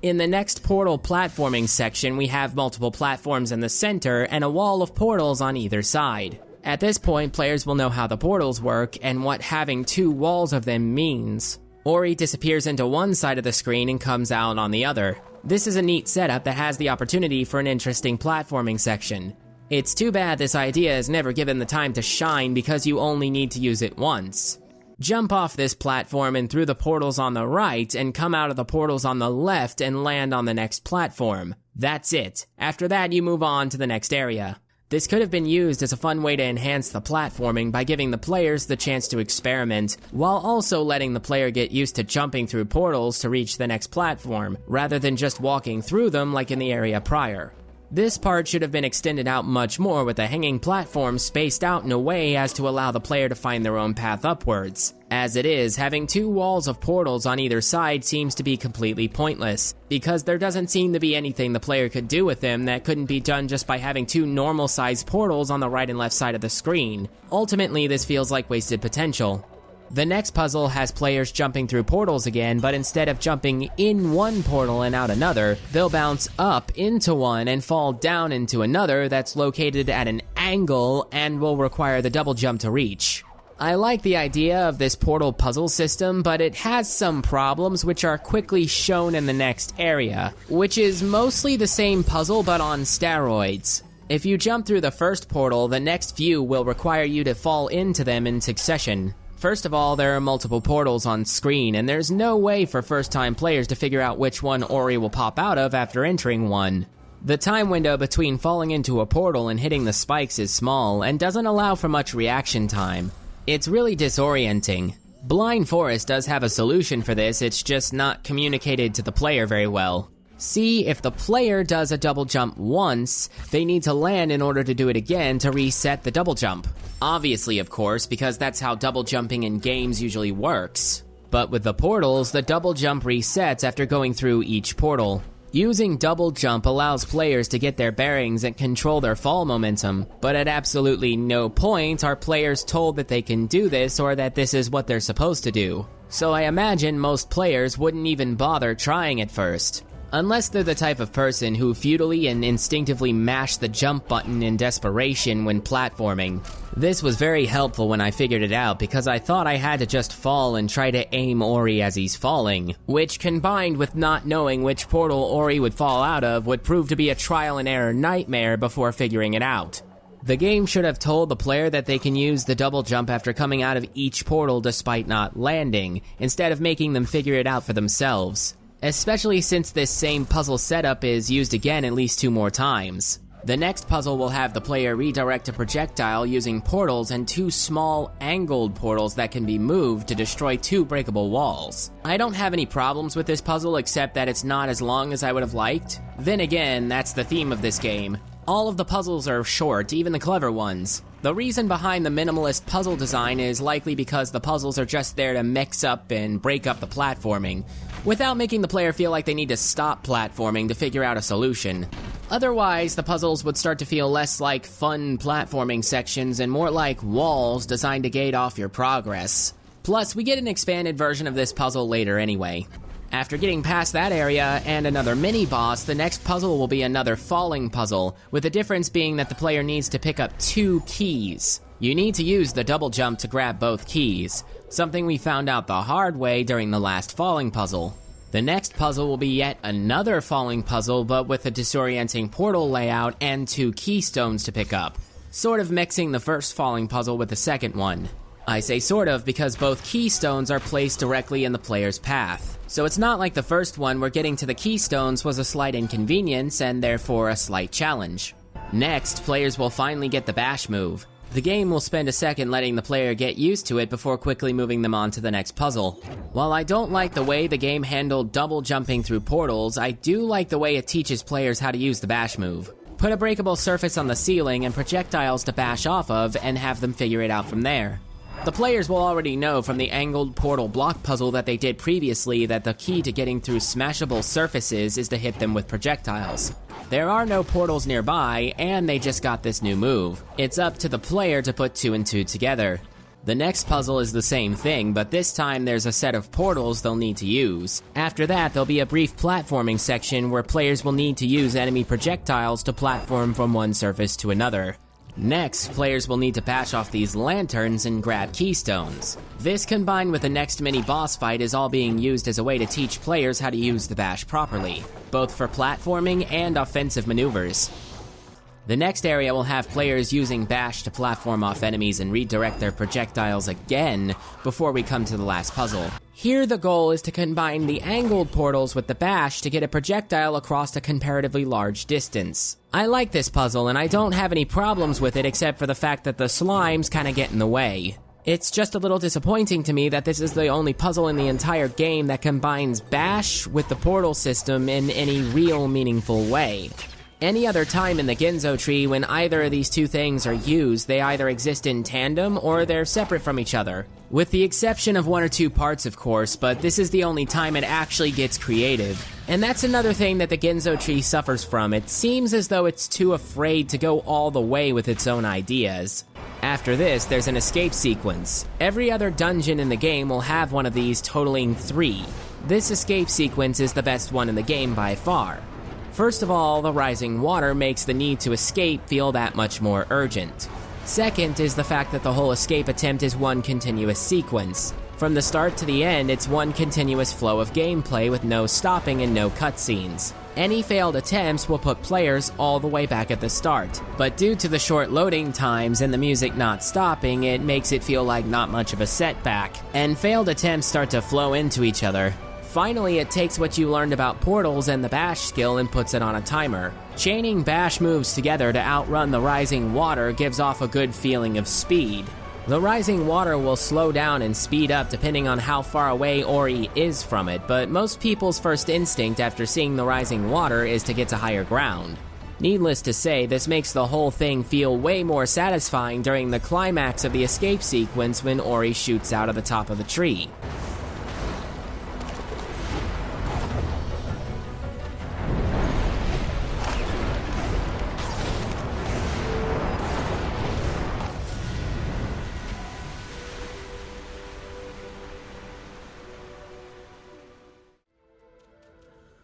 In the next portal platforming section, we have multiple platforms in the center and a wall of portals on either side. At this point, players will know how the portals work and what having 2 walls of them means. Ori disappears into one side of the screen and comes out on the other. This is a neat setup that has the opportunity for an interesting platforming section. It's too bad this idea is never given the time to shine because you only need to use it once. Jump off this platform and through the portals on the right and come out of the portals on the left and land on the next platform. That's it. After that, you move on to the next area. This could have been used as a fun way to enhance the platforming by giving the players the chance to experiment, while also letting the player get used to jumping through portals to reach the next platform, rather than just walking through them like in the area prior. This part should have been extended out much more with the hanging platforms spaced out in a way as to allow the player to find their own path upwards. As it is, having 2 walls of portals on either side seems to be completely pointless, because there doesn't seem to be anything the player could do with them that couldn't be done just by having 2 normal-sized portals on the right and left side of the screen. Ultimately, this feels like wasted potential. The next puzzle has players jumping through portals again, but instead of jumping in one portal and out another, they'll bounce up into one and fall down into another that's located at an angle and will require the double jump to reach. I like the idea of this portal puzzle system, but it has some problems which are quickly shown in the next area, which is mostly the same puzzle but on steroids. If you jump through the first portal, the next few will require you to fall into them in succession. First of all, there are multiple portals on screen, and there's no way for first-time players to figure out which one Ori will pop out of after entering one. The time window between falling into a portal and hitting the spikes is small, and doesn't allow for much reaction time. It's really disorienting. Blind Forest does have a solution for this, it's just not communicated to the player very well. See, if the player does a double jump once, they need to land in order to do it again to reset the double jump. Obviously, of course, because that's how double jumping in games usually works. But with the portals, the double jump resets after going through each portal. Using double jump allows players to get their bearings and control their fall momentum, but at absolutely no point are players told that they can do this or that this is what they're supposed to do. So I imagine most players wouldn't even bother trying at first. Unless they're the type of person who futilely and instinctively mash the jump button in desperation when platforming. This was very helpful when I figured it out because I thought I had to just fall and try to aim Ori as he's falling, which combined with not knowing which portal Ori would fall out of would prove to be a trial and error nightmare before figuring it out. The game should have told the player that they can use the double jump after coming out of each portal despite not landing, instead of making them figure it out for themselves. Especially since this same puzzle setup is used again at least 2 more times. The next puzzle will have the player redirect a projectile using portals and 2 small angled portals that can be moved to destroy 2 breakable walls. I don't have any problems with this puzzle except that it's not as long as I would have liked. Then again, that's the theme of this game. All of the puzzles are short, even the clever ones. The reason behind the minimalist puzzle design is likely because the puzzles are just there to mix up and break up the platforming, without making the player feel like they need to stop platforming to figure out a solution. Otherwise, the puzzles would start to feel less like fun platforming sections and more like walls designed to gate off your progress. Plus, we get an expanded version of this puzzle later anyway. After getting past that area and another mini-boss, the next puzzle will be another falling puzzle, with the difference being that the player needs to pick up 2 keys. You need to use the double jump to grab both keys, something we found out the hard way during the last falling puzzle. The next puzzle will be yet another falling puzzle, but with a disorienting portal layout and 2 keystones to pick up, sort of mixing the first falling puzzle with the second one. I say sort of because both keystones are placed directly in the player's path, so it's not like the first one where getting to the keystones was a slight inconvenience and therefore a slight challenge. Next, players will finally get the bash move. The game will spend a second letting the player get used to it before quickly moving them on to the next puzzle. While I don't like the way the game handled double jumping through portals, I do like the way it teaches players how to use the bash move. Put a breakable surface on the ceiling and projectiles to bash off of and have them figure it out from there. The players will already know from the angled portal block puzzle that they did previously that the key to getting through smashable surfaces is to hit them with projectiles. There are no portals nearby, and they just got this new move. It's up to the player to put 2 and 2 together. The next puzzle is the same thing, but this time there's a set of portals they'll need to use. After that, there'll be a brief platforming section where players will need to use enemy projectiles to platform from one surface to another. Next, players will need to bash off these lanterns and grab keystones. This combined with the next mini-boss fight is all being used as a way to teach players how to use the bash properly, both for platforming and offensive maneuvers. The next area will have players using bash to platform off enemies and redirect their projectiles again before we come to the last puzzle. Here the goal is to combine the angled portals with the bash to get a projectile across a comparatively large distance. I like this puzzle and I don't have any problems with it except for the fact that the slimes kinda get in the way. It's just a little disappointing to me that this is the only puzzle in the entire game that combines bash with the portal system in any real meaningful way. Any other time in the Ginzo tree when either of these 2 things are used, they either exist in tandem or they're separate from each other. With the exception of 1 or 2 parts, of course, but this is the only time it actually gets creative. And that's another thing that the Ginzo tree suffers from. It seems as though it's too afraid to go all the way with its own ideas. After this, there's an escape sequence. Every other dungeon in the game will have one of these, totaling 3. This escape sequence is the best one in the game by far. First of all, the rising water makes the need to escape feel that much more urgent. Second is the fact that the whole escape attempt is one continuous sequence. From the start to the end, it's one continuous flow of gameplay with no stopping and no cutscenes. Any failed attempts will put players all the way back at the start, but due to the short loading times and the music not stopping, it makes it feel like not much of a setback, and failed attempts start to flow into each other. Finally, it takes what you learned about portals and the bash skill and puts it on a timer. Chaining bash moves together to outrun the rising water gives off a good feeling of speed. The rising water will slow down and speed up depending on how far away Ori is from it, but most people's first instinct after seeing the rising water is to get to higher ground. Needless to say, this makes the whole thing feel way more satisfying during the climax of the escape sequence when Ori shoots out of the top of the tree.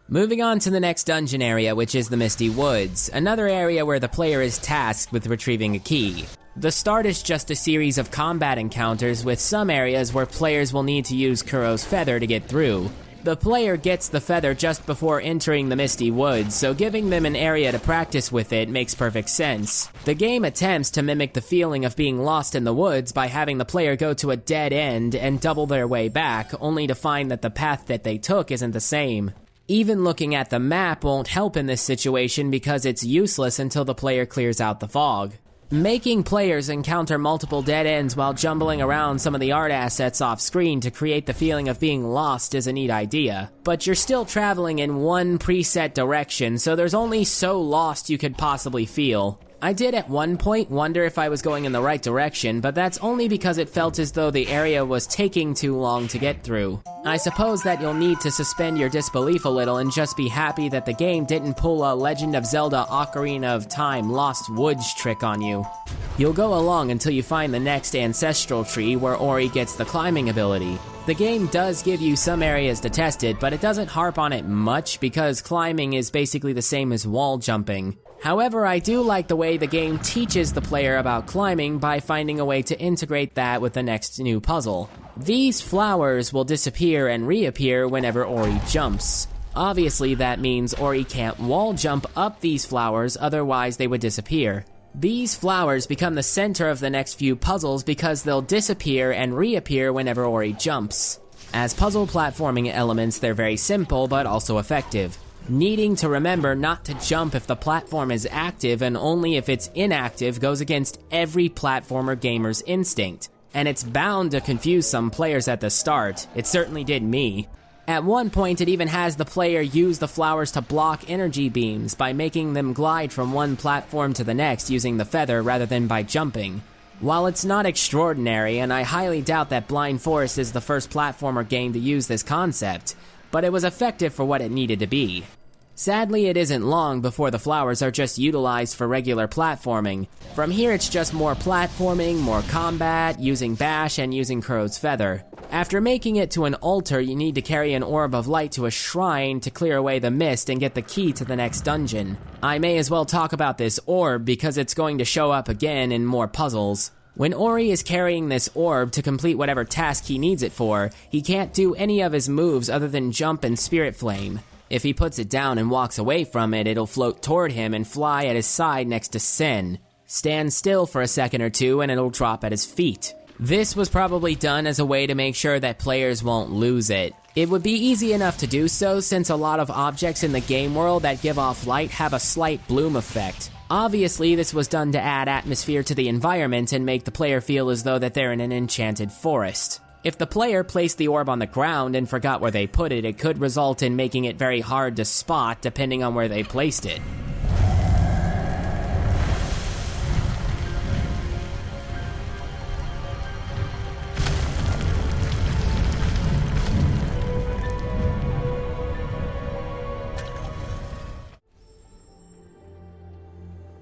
Moving on to the next dungeon area, which is the Misty Woods, another area where the player is tasked with retrieving a key. The start is just a series of combat encounters with some areas where players will need to use Kuro's feather to get through. The player gets the feather just before entering the Misty Woods, so giving them an area to practice with it makes perfect sense. The game attempts to mimic the feeling of being lost in the woods by having the player go to a dead end and double their way back, only to find that the path that they took isn't the same. Even looking at the map won't help in this situation because it's useless until the player clears out the fog. Making players encounter multiple dead ends while jumbling around some of the art assets off screen to create the feeling of being lost is a neat idea, but you're still traveling in one preset direction, so there's only so lost you could possibly feel. I did at one point wonder if I was going in the right direction, but that's only because it felt as though the area was taking too long to get through. I suppose that you'll need to suspend your disbelief a little and just be happy that the game didn't pull a Legend of Zelda Ocarina of Time Lost Woods trick on you. You'll go along until you find the next ancestral tree where Ori gets the climbing ability. The game does give you some areas to test it, but it doesn't harp on it much because climbing is basically the same as wall jumping. However, I do like the way the game teaches the player about climbing by finding a way to integrate that with the next new puzzle. These flowers will disappear and reappear whenever Ori jumps. Obviously, that means Ori can't wall jump up these flowers, otherwise they would disappear. These flowers become the center of the next few puzzles because they'll disappear and reappear whenever Ori jumps. As puzzle platforming elements, they're very simple but also effective. Needing to remember not to jump if the platform is active and only if it's inactive goes against every platformer gamer's instinct, and it's bound to confuse some players at the start. It certainly did me. At one point, it even has the player use the flowers to block energy beams by making them glide from one platform to the next using the feather rather than by jumping. While it's not extraordinary, and I highly doubt that Blind Forest is the first platformer game to use this concept, but it was effective for what it needed to be. Sadly, it isn't long before the flowers are just utilized for regular platforming. From here, it's just more platforming, more combat, using bash, and using Kuro's feather. After making it to an altar, you need to carry an orb of light to a shrine to clear away the mist and get the key to the next dungeon. I may as well talk about this orb because it's going to show up again in more puzzles. When Ori is carrying this orb to complete whatever task he needs it for, he can't do any of his moves other than jump and Spirit Flame. If he puts it down and walks away from it, it'll float toward him and fly at his side next to Sen. Stand still for a second or two and it'll drop at his feet. This was probably done as a way to make sure that players won't lose it. It would be easy enough to do so since a lot of objects in the game world that give off light have a slight bloom effect. Obviously, this was done to add atmosphere to the environment and make the player feel as though that they're in an enchanted forest. If the player placed the orb on the ground and forgot where they put it, it could result in making it very hard to spot depending on where they placed it.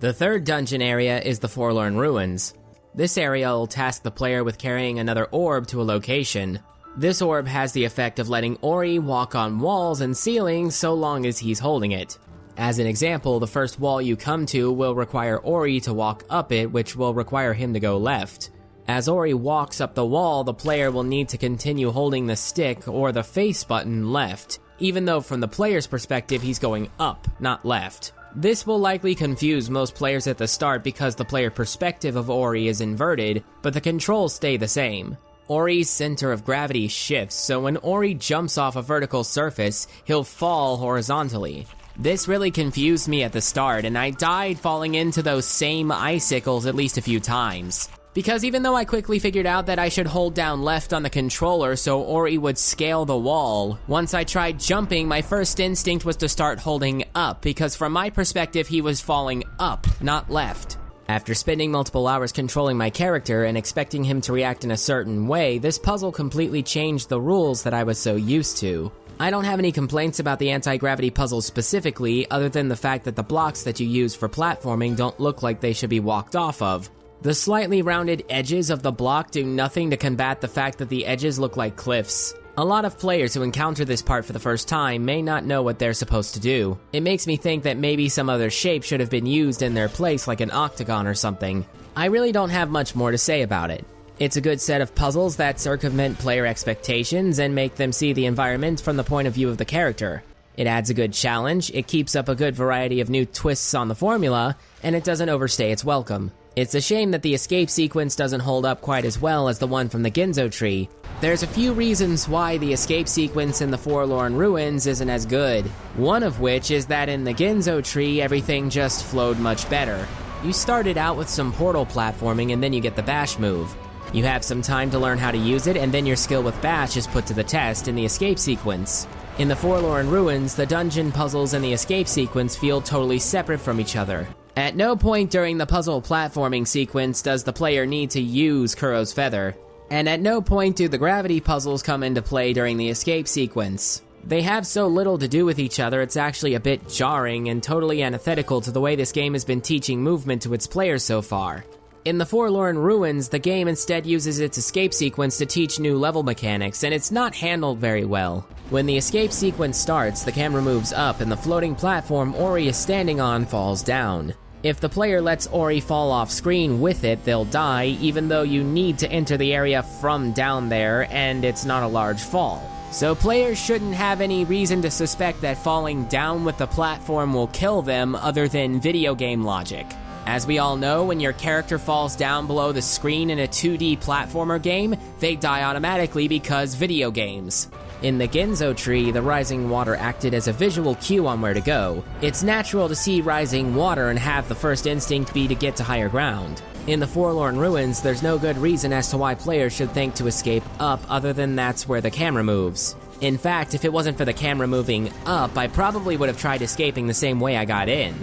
The third dungeon area is the Forlorn Ruins. This area will task the player with carrying another orb to a location. This orb has the effect of letting Ori walk on walls and ceilings so long as he's holding it. As an example, the first wall you come to will require Ori to walk up it, which will require him to go left. As Ori walks up the wall, the player will need to continue holding the stick or the face button left, even though from the player's perspective he's going up, not left. This will likely confuse most players at the start because the player perspective of Ori is inverted, but the controls stay the same. Ori's center of gravity shifts, so when Ori jumps off a vertical surface, he'll fall horizontally. This really confused me at the start, and I died falling into those same icicles at least a few times. Because even though I quickly figured out that I should hold down left on the controller so Ori would scale the wall, once I tried jumping, my first instinct was to start holding up, because from my perspective he was falling up, not left. After spending multiple hours controlling my character and expecting him to react in a certain way, this puzzle completely changed the rules that I was so used to. I don't have any complaints about the anti-gravity puzzles specifically, other than the fact that the blocks that you use for platforming don't look like they should be walked off of. The slightly rounded edges of the block do nothing to combat the fact that the edges look like cliffs. A lot of players who encounter this part for the first time may not know what they're supposed to do. It makes me think that maybe some other shape should have been used in their place, like an octagon or something. I really don't have much more to say about it. It's a good set of puzzles that circumvent player expectations and make them see the environment from the point of view of the character. It adds a good challenge, it keeps up a good variety of new twists on the formula, and it doesn't overstay its welcome. It's a shame that the escape sequence doesn't hold up quite as well as the one from the Ginzo tree. There's a few reasons why the escape sequence in the Forlorn Ruins isn't as good. One of which is that in the Ginzo tree, everything just flowed much better. You started out with some portal platforming and then you get the bash move. You have some time to learn how to use it, and then your skill with bash is put to the test in the escape sequence. In the Forlorn Ruins, the dungeon puzzles and the escape sequence feel totally separate from each other. At no point during the puzzle platforming sequence does the player need to use Kuro's feather, and at no point do the gravity puzzles come into play during the escape sequence. They have so little to do with each other, it's actually a bit jarring and totally antithetical to the way this game has been teaching movement to its players so far. In the Forlorn Ruins, the game instead uses its escape sequence to teach new level mechanics, and it's not handled very well. When the escape sequence starts, the camera moves up and the floating platform Ori is standing on falls down. If the player lets Ori fall off screen with it, they'll die, even though you need to enter the area from down there, and it's not a large fall. So players shouldn't have any reason to suspect that falling down with the platform will kill them other than video game logic. As we all know, when your character falls down below the screen in a 2D platformer game, they die automatically because video games. In the Ginzo tree, the rising water acted as a visual cue on where to go. It's natural to see rising water and have the first instinct be to get to higher ground. In the Forlorn Ruins, there's no good reason as to why players should think to escape up other than that's where the camera moves. In fact, if it wasn't for the camera moving up, I probably would have tried escaping the same way I got in.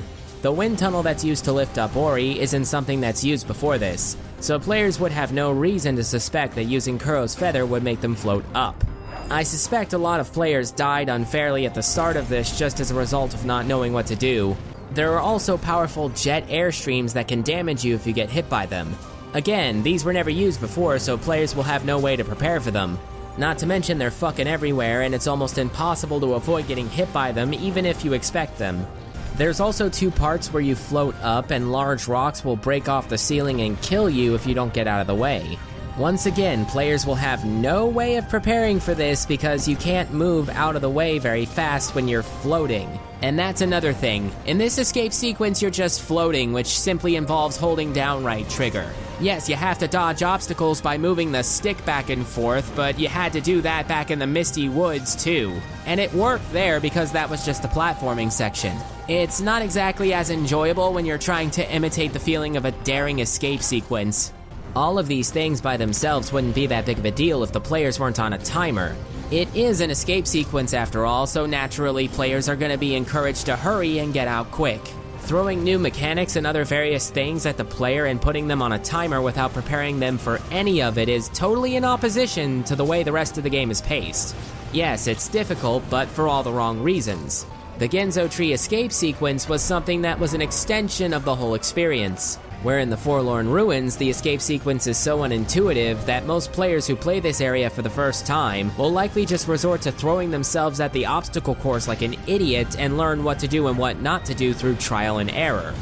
The wind tunnel that's used to lift up Ori isn't something that's used before this, so players would have no reason to suspect that using Kuro's feather would make them float up. I suspect a lot of players died unfairly at the start of this just as a result of not knowing what to do. There are also powerful jet airstreams that can damage you if you get hit by them. Again, these were never used before, so players will have no way to prepare for them. Not to mention they're fucking everywhere, and it's almost impossible to avoid getting hit by them even if you expect them. There's also two parts where you float up and large rocks will break off the ceiling and kill you if you don't get out of the way. Once again, players will have no way of preparing for this because you can't move out of the way very fast when you're floating. And that's another thing. In this escape sequence, you're just floating, which simply involves holding down right trigger. Yes, you have to dodge obstacles by moving the stick back and forth, but you had to do that back in the Misty Woods too. And it worked there because that was just the platforming section. It's not exactly as enjoyable when you're trying to imitate the feeling of a daring escape sequence. All of these things by themselves wouldn't be that big of a deal if the players weren't on a timer. It is an escape sequence after all, so naturally players are going to be encouraged to hurry and get out quick. Throwing new mechanics and other various things at the player and putting them on a timer without preparing them for any of it is totally in opposition to the way the rest of the game is paced. Yes, it's difficult, but for all the wrong reasons. The Ginzo Tree escape sequence was something that was an extension of the whole experience. Where in the Forlorn Ruins, the escape sequence is so unintuitive that most players who play this area for the first time will likely just resort to throwing themselves at the obstacle course like an idiot and learn what to do and what not to do through trial and error.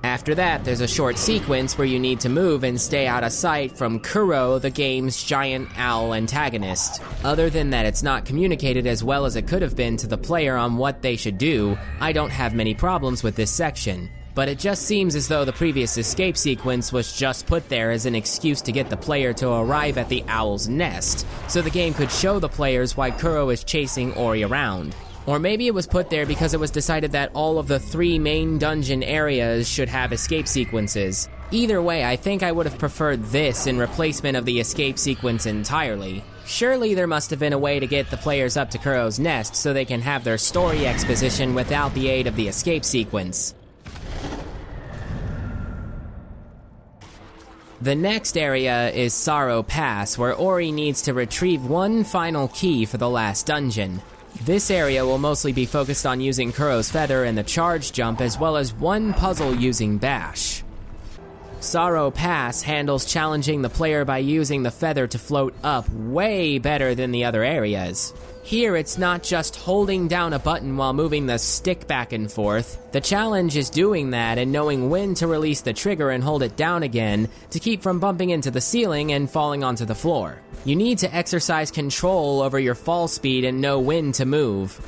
After that, there's a short sequence where you need to move and stay out of sight from Kuro, the game's giant owl antagonist. Other than that it's not communicated as well as it could have been to the player on what they should do, I don't have many problems with this section. But it just seems as though the previous escape sequence was just put there as an excuse to get the player to arrive at the owl's nest, so the game could show the players why Kuro is chasing Ori around. Or maybe it was put there because it was decided that all of the 3 main dungeon areas should have escape sequences. Either way, I think I would have preferred this in replacement of the escape sequence entirely. Surely there must have been a way to get the players up to Kuro's nest so they can have their story exposition without the aid of the escape sequence. The next area is Sorrow Pass, where Ori needs to retrieve one final key for the last dungeon. This area will mostly be focused on using Kuro's feather and the charge jump, as well as one puzzle using bash. Sorrow Pass handles challenging the player by using the feather to float up way better than the other areas. Here, it's not just holding down a button while moving the stick back and forth. The challenge is doing that and knowing when to release the trigger and hold it down again to keep from bumping into the ceiling and falling onto the floor. You need to exercise control over your fall speed and know when to move.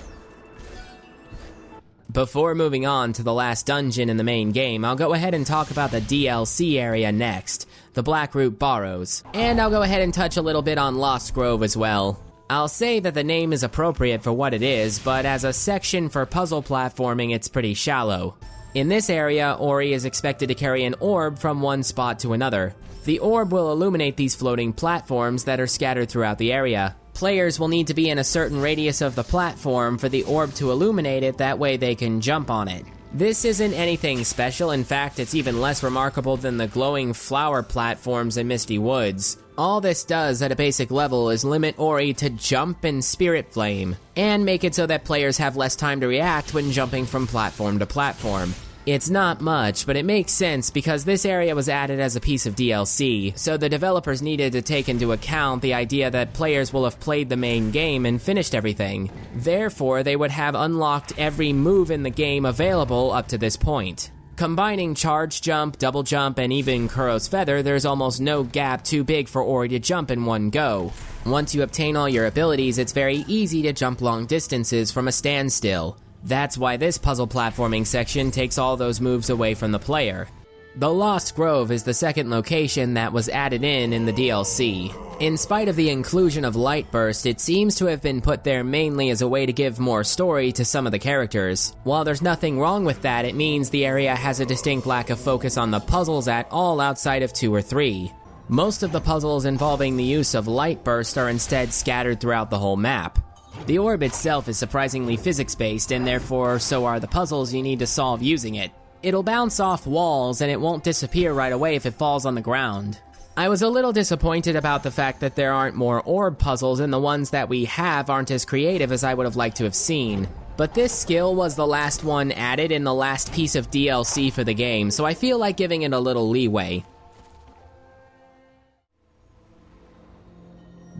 Before moving on to the last dungeon in the main game, I'll go ahead and talk about the DLC area next, the Blackroot Burrows. And I'll go ahead and touch a little bit on Lost Grove as well. I'll say that the name is appropriate for what it is, but as a section for puzzle platforming, it's pretty shallow. In this area, Ori is expected to carry an orb from one spot to another. The orb will illuminate these floating platforms that are scattered throughout the area. Players will need to be in a certain radius of the platform for the orb to illuminate it, that way they can jump on it. This isn't anything special, in fact it's even less remarkable than the glowing flower platforms in Misty Woods. All this does at a basic level is limit Ori to jump and spirit flame, and make it so that players have less time to react when jumping from platform to platform. It's not much, but it makes sense because this area was added as a piece of DLC, so the developers needed to take into account the idea that players will have played the main game and finished everything. Therefore, they would have unlocked every move in the game available up to this point. Combining charge jump, double jump, and even Kuro's feather, there's almost no gap too big for Ori to jump in one go. Once you obtain all your abilities, it's very easy to jump long distances from a standstill. That's why this puzzle platforming section takes all those moves away from the player. The Lost Grove is the second location that was added in the DLC. In spite of the inclusion of Light Burst, it seems to have been put there mainly as a way to give more story to some of the characters. While there's nothing wrong with that, it means the area has a distinct lack of focus on the puzzles at all outside of 2 or 3. Most of the puzzles involving the use of Light Burst are instead scattered throughout the whole map. The orb itself is surprisingly physics-based, and therefore so are the puzzles you need to solve using it. It'll bounce off walls, and it won't disappear right away if it falls on the ground. I was a little disappointed about the fact that there aren't more orb puzzles, and the ones that we have aren't as creative as I would have liked to have seen. But this skill was the last one added in the last piece of DLC for the game, so I feel like giving it a little leeway.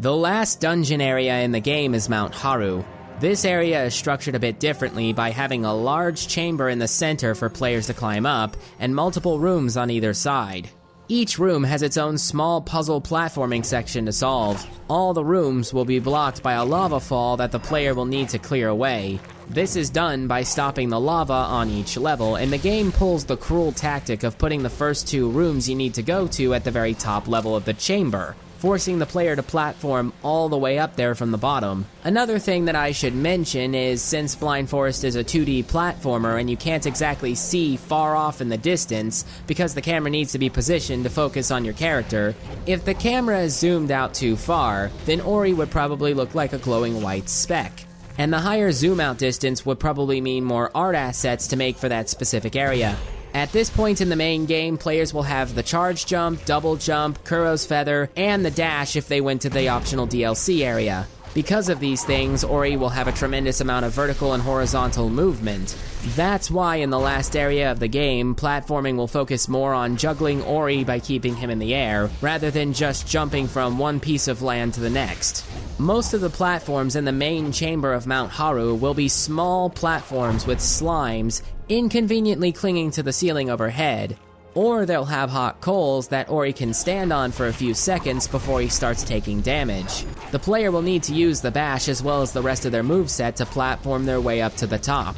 The last dungeon area in the game is Mount Haru. This area is structured a bit differently by having a large chamber in the center for players to climb up, and multiple rooms on either side. Each room has its own small puzzle platforming section to solve. All the rooms will be blocked by a lava fall that the player will need to clear away. This is done by stopping the lava on each level, and the game pulls the cruel tactic of putting the first 2 rooms you need to go to at the very top level of the chamber, forcing the player to platform all the way up there from the bottom. Another thing that I should mention is, since Blind Forest is a 2D platformer and you can't exactly see far off in the distance because the camera needs to be positioned to focus on your character, if the camera is zoomed out too far, then Ori would probably look like a glowing white speck. And the higher zoom out distance would probably mean more art assets to make for that specific area. At this point in the main game, players will have the charge jump, double jump, Kuro's feather, and the dash if they went to the optional DLC area. Because of these things, Ori will have a tremendous amount of vertical and horizontal movement. That's why in the last area of the game, platforming will focus more on juggling Ori by keeping him in the air, rather than just jumping from one piece of land to the next. Most of the platforms in the main chamber of Mount Haru will be small platforms with slimes inconveniently clinging to the ceiling overhead, or they'll have hot coals that Ori can stand on for a few seconds before he starts taking damage. The player will need to use the bash as well as the rest of their moveset to platform their way up to the top.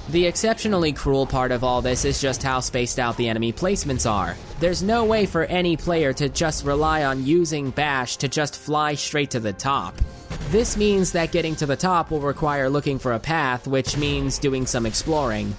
The exceptionally cruel part of all this is just how spaced out the enemy placements are. There's no way for any player to just rely on using bash to just fly straight to the top. This means that getting to the top will require looking for a path, which means doing some exploring.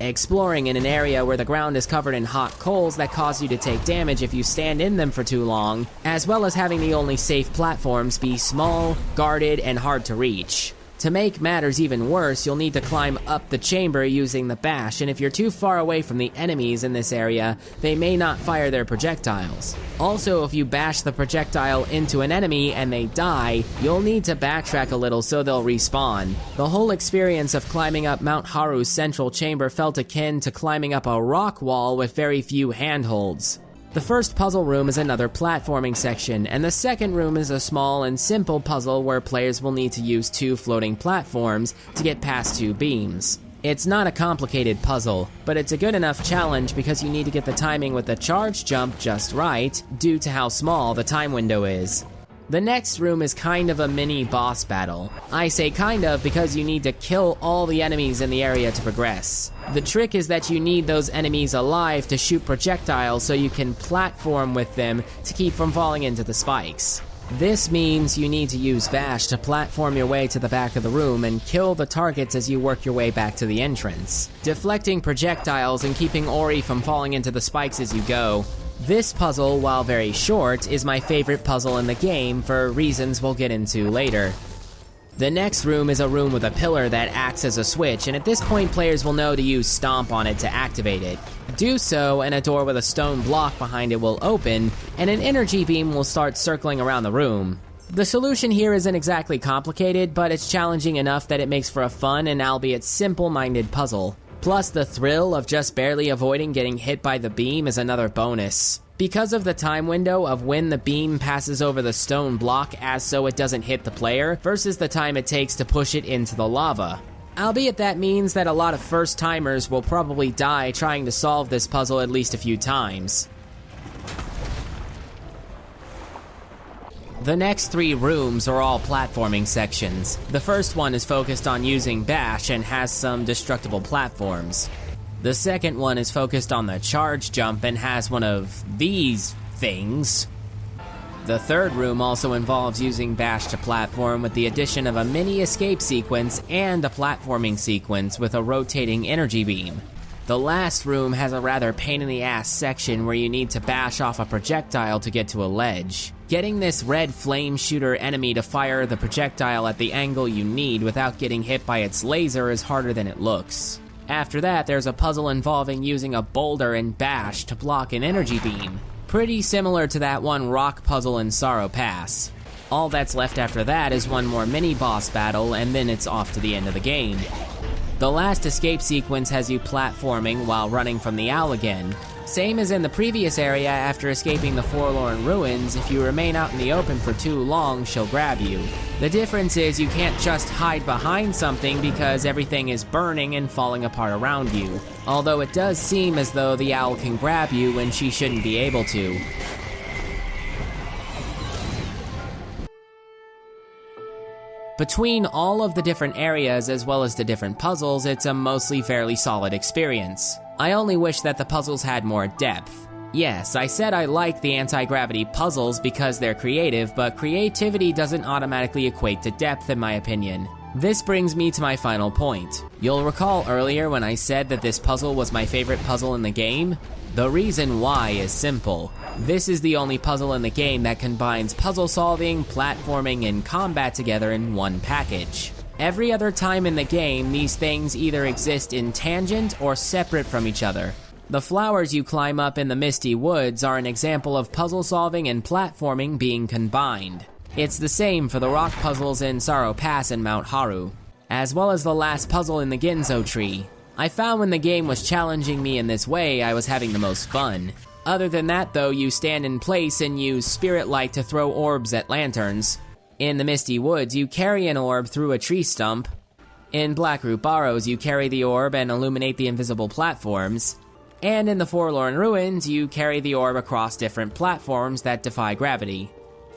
Exploring in an area where the ground is covered in hot coals that cause you to take damage if you stand in them for too long, as well as having the only safe platforms be small, guarded, and hard to reach. To make matters even worse, you'll need to climb up the chamber using the bash, and if you're too far away from the enemies in this area, they may not fire their projectiles. Also, if you bash the projectile into an enemy and they die, you'll need to backtrack a little so they'll respawn. The whole experience of climbing up Mount Haru's central chamber felt akin to climbing up a rock wall with very few handholds. The first puzzle room is another platforming section, and the second room is a small and simple puzzle where players will need to use 2 floating platforms to get past 2 beams. It's not a complicated puzzle, but it's a good enough challenge because you need to get the timing with the charge jump just right, due to how small the time window is. The next room is kind of a mini boss battle. I say kind of because you need to kill all the enemies in the area to progress. The trick is that you need those enemies alive to shoot projectiles so you can platform with them to keep from falling into the spikes. This means you need to use bash to platform your way to the back of the room and kill the targets as you work your way back to the entrance, deflecting projectiles and keeping Ori from falling into the spikes as you go. This puzzle, while very short, is my favorite puzzle in the game for reasons we'll get into later. The next room is a room with a pillar that acts as a switch, and at this point players will know to use Stomp on it to activate it. Do so, and a door with a stone block behind it will open, and an energy beam will start circling around the room. The solution here isn't exactly complicated, but it's challenging enough that it makes for a fun and albeit simple-minded puzzle. Plus, the thrill of just barely avoiding getting hit by the beam is another bonus. Because of the time window of when the beam passes over the stone block as so it doesn't hit the player, versus the time it takes to push it into the lava. Albeit that means that a lot of first-timers will probably die trying to solve this puzzle at least a few times. The next 3 rooms are all platforming sections. The first one is focused on using bash and has some destructible platforms. The second one is focused on the charge jump and has one of these things. The third room also involves using bash to platform with the addition of a mini escape sequence and a platforming sequence with a rotating energy beam. The last room has a rather pain-in-the-ass section where you need to bash off a projectile to get to a ledge. Getting this red flame shooter enemy to fire the projectile at the angle you need without getting hit by its laser is harder than it looks. After that, there's a puzzle involving using a boulder and bash to block an energy beam. Pretty similar to that one rock puzzle in Sorrow Pass. All that's left after that is one more mini-boss battle, and then it's off to the end of the game. The last escape sequence has you platforming while running from the owl again. Same as in the previous area, after escaping the Forlorn ruins, if you remain out in the open for too long, she'll grab you. The difference is you can't just hide behind something because everything is burning and falling apart around you. Although it does seem as though the owl can grab you when she shouldn't be able to. Between all of the different areas as well as the different puzzles, it's a mostly fairly solid experience. I only wish that the puzzles had more depth. Yes, I said I like the anti-gravity puzzles because they're creative, but creativity doesn't automatically equate to depth in my opinion. This brings me to my final point. You'll recall earlier when I said that this puzzle was my favorite puzzle in the game? The reason why is simple. This is the only puzzle in the game that combines puzzle solving, platforming, and combat together in one package. Every other time in the game, these things either exist in tangent or separate from each other. The flowers you climb up in the Misty Woods are an example of puzzle solving and platforming being combined. It's the same for the rock puzzles in Sorrow Pass and Mount Haru, as well as the last puzzle in the Ginzo tree. I found when the game was challenging me in this way, I was having the most fun. Other than that though, you stand in place and use Spirit Light to throw orbs at lanterns. In the Misty Woods, you carry an orb through a tree stump. In Blackroot Burrows, you carry the orb and illuminate the invisible platforms. And in the Forlorn Ruins, you carry the orb across different platforms that defy gravity.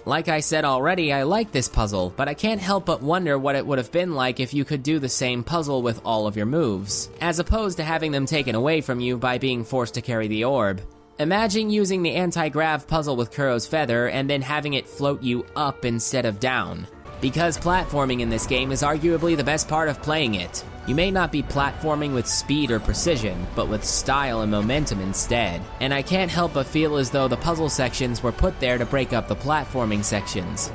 Like I said already, I like this puzzle, but I can't help but wonder what it would have been like if you could do the same puzzle with all of your moves, as opposed to having them taken away from you by being forced to carry the orb. Imagine using the anti-grav puzzle with Kuro's Feather and then having it float you up instead of down. Because platforming in this game is arguably the best part of playing it. You may not be platforming with speed or precision, but with style and momentum instead. And I can't help but feel as though the puzzle sections were put there to break up the platforming sections.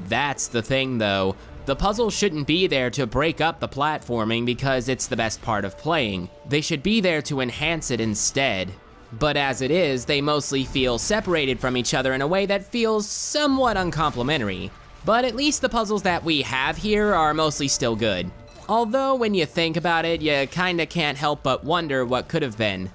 That's the thing though. The puzzle shouldn't be there to break up the platforming because it's the best part of playing. They should be there to enhance it instead. But as it is, they mostly feel separated from each other in a way that feels somewhat uncomplimentary. But at least the puzzles that we have here are mostly still good. Although when you think about it, you kinda can't help but wonder what could have been.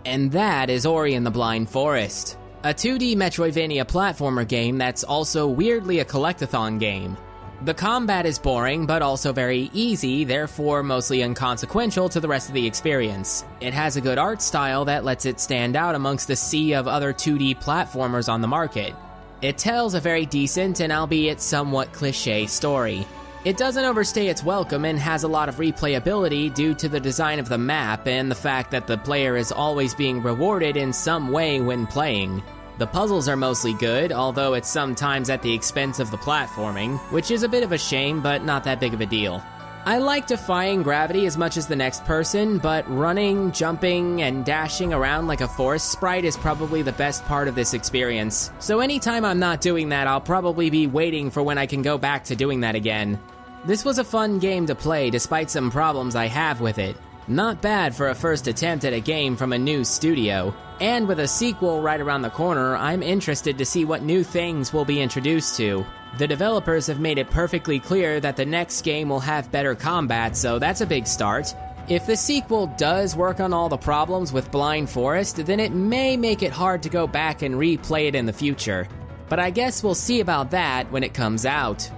And that is Ori and the Blind Forest, a 2D metroidvania platformer game that's also weirdly a collectathon game. The combat is boring, but also very easy, therefore mostly inconsequential to the rest of the experience. It has a good art style that lets it stand out amongst the sea of other 2D platformers on the market. It tells a very decent and albeit somewhat cliché story. It doesn't overstay its welcome and has a lot of replayability due to the design of the map and the fact that the player is always being rewarded in some way when playing. The puzzles are mostly good, although it's sometimes at the expense of the platforming, which is a bit of a shame, but not that big of a deal. I like defying gravity as much as the next person, but running, jumping, and dashing around like a forest sprite is probably the best part of this experience. So anytime I'm not doing that, I'll probably be waiting for when I can go back to doing that again. This was a fun game to play despite some problems I have with it. Not bad for a first attempt at a game from a new studio. And with a sequel right around the corner, I'm interested to see what new things we'll be introduced to. The developers have made it perfectly clear that the next game will have better combat, so that's a big start. If the sequel does work on all the problems with Blind Forest, then it may make it hard to go back and replay it in the future. But I guess we'll see about that when it comes out.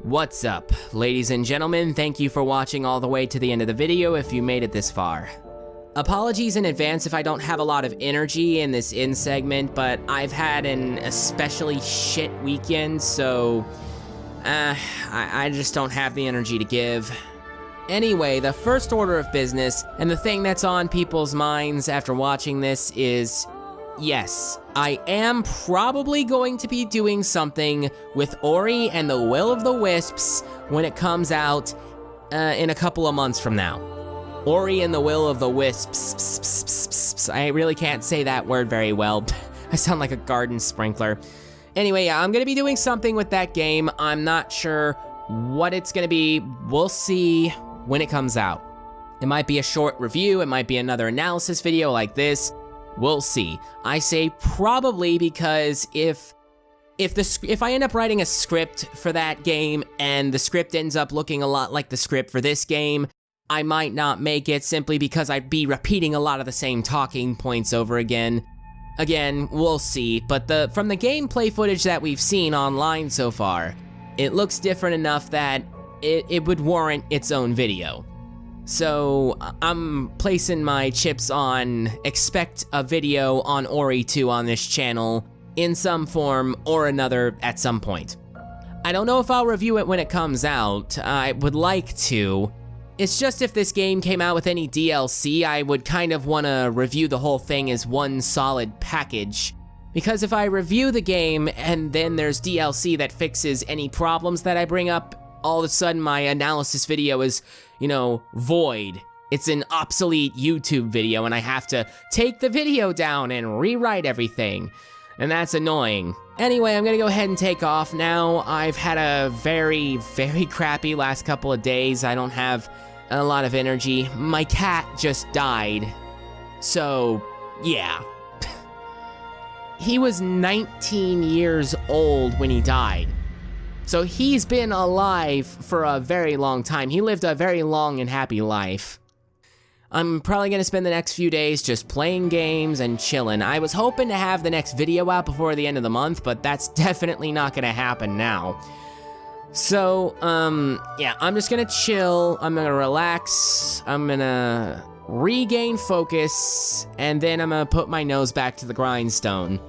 What's up, ladies and gentlemen? Thank you for watching all the way to the end of the video if you made it this far. Apologies in advance if I don't have a lot of energy in this end segment, but I've had an especially shit weekend, so I just don't have the energy to give. Anyway, the first order of business, and the thing that's on people's minds after watching this is, yes, I am probably going to be doing something with Ori and the Will of the Wisps when it comes out in a couple of months from now. Ori and the Will of the Wisps. I really can't say that word very well. I sound like a garden sprinkler. Anyway, yeah, I'm gonna be doing something with that game. I'm not sure what it's gonna be. We'll see when it comes out. It might be a short review, it might be another analysis video like this. We'll see. I say probably because if I end up writing a script for that game and the script ends up looking a lot like the script for this game, I might not make it simply because I'd be repeating a lot of the same talking points over again. Again, we'll see, but from the gameplay footage that we've seen online so far, it looks different enough that it would warrant its own video. So I'm placing my chips on expect a video on Ori 2 on this channel in some form or another at some point. I don't know if I'll review it when it comes out. I would like to. It's just if this game came out with any DLC, I would kind of want to review the whole thing as one solid package. Because if I review the game and then there's DLC that fixes any problems that I bring up, all of a sudden my analysis video is, void. It's an obsolete YouTube video and I have to take the video down and rewrite everything. And that's annoying. Anyway, I'm gonna go ahead and take off now. I've had a very, very crappy last couple of days. I don't have a lot of energy. My cat just died. So, yeah. He was 19 years old when he died. So he's been alive for a very long time. He lived a very long and happy life. I'm probably gonna spend the next few days just playing games and chilling. I was hoping to have the next video out before the end of the month, but that's definitely not gonna happen now. So, yeah, I'm just gonna chill, I'm gonna relax, I'm gonna regain focus, and then I'm gonna put my nose back to the grindstone.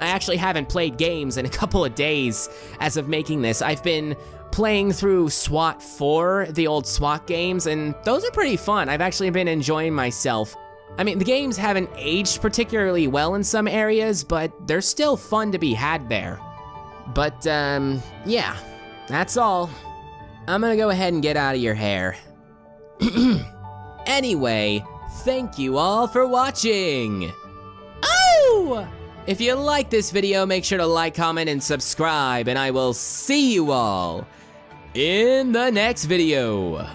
I actually haven't played games in a couple of days as of making this. I've been playing through SWAT 4, the old SWAT games, and those are pretty fun. I've actually been enjoying myself. I mean, the games haven't aged particularly well in some areas, but they're still fun to be had there. But, yeah, that's all. I'm gonna go ahead and get out of your hair. Anyway, thank you all for watching. Oh! If you like this video, make sure to like, comment, and subscribe, and I will see you all in the next video.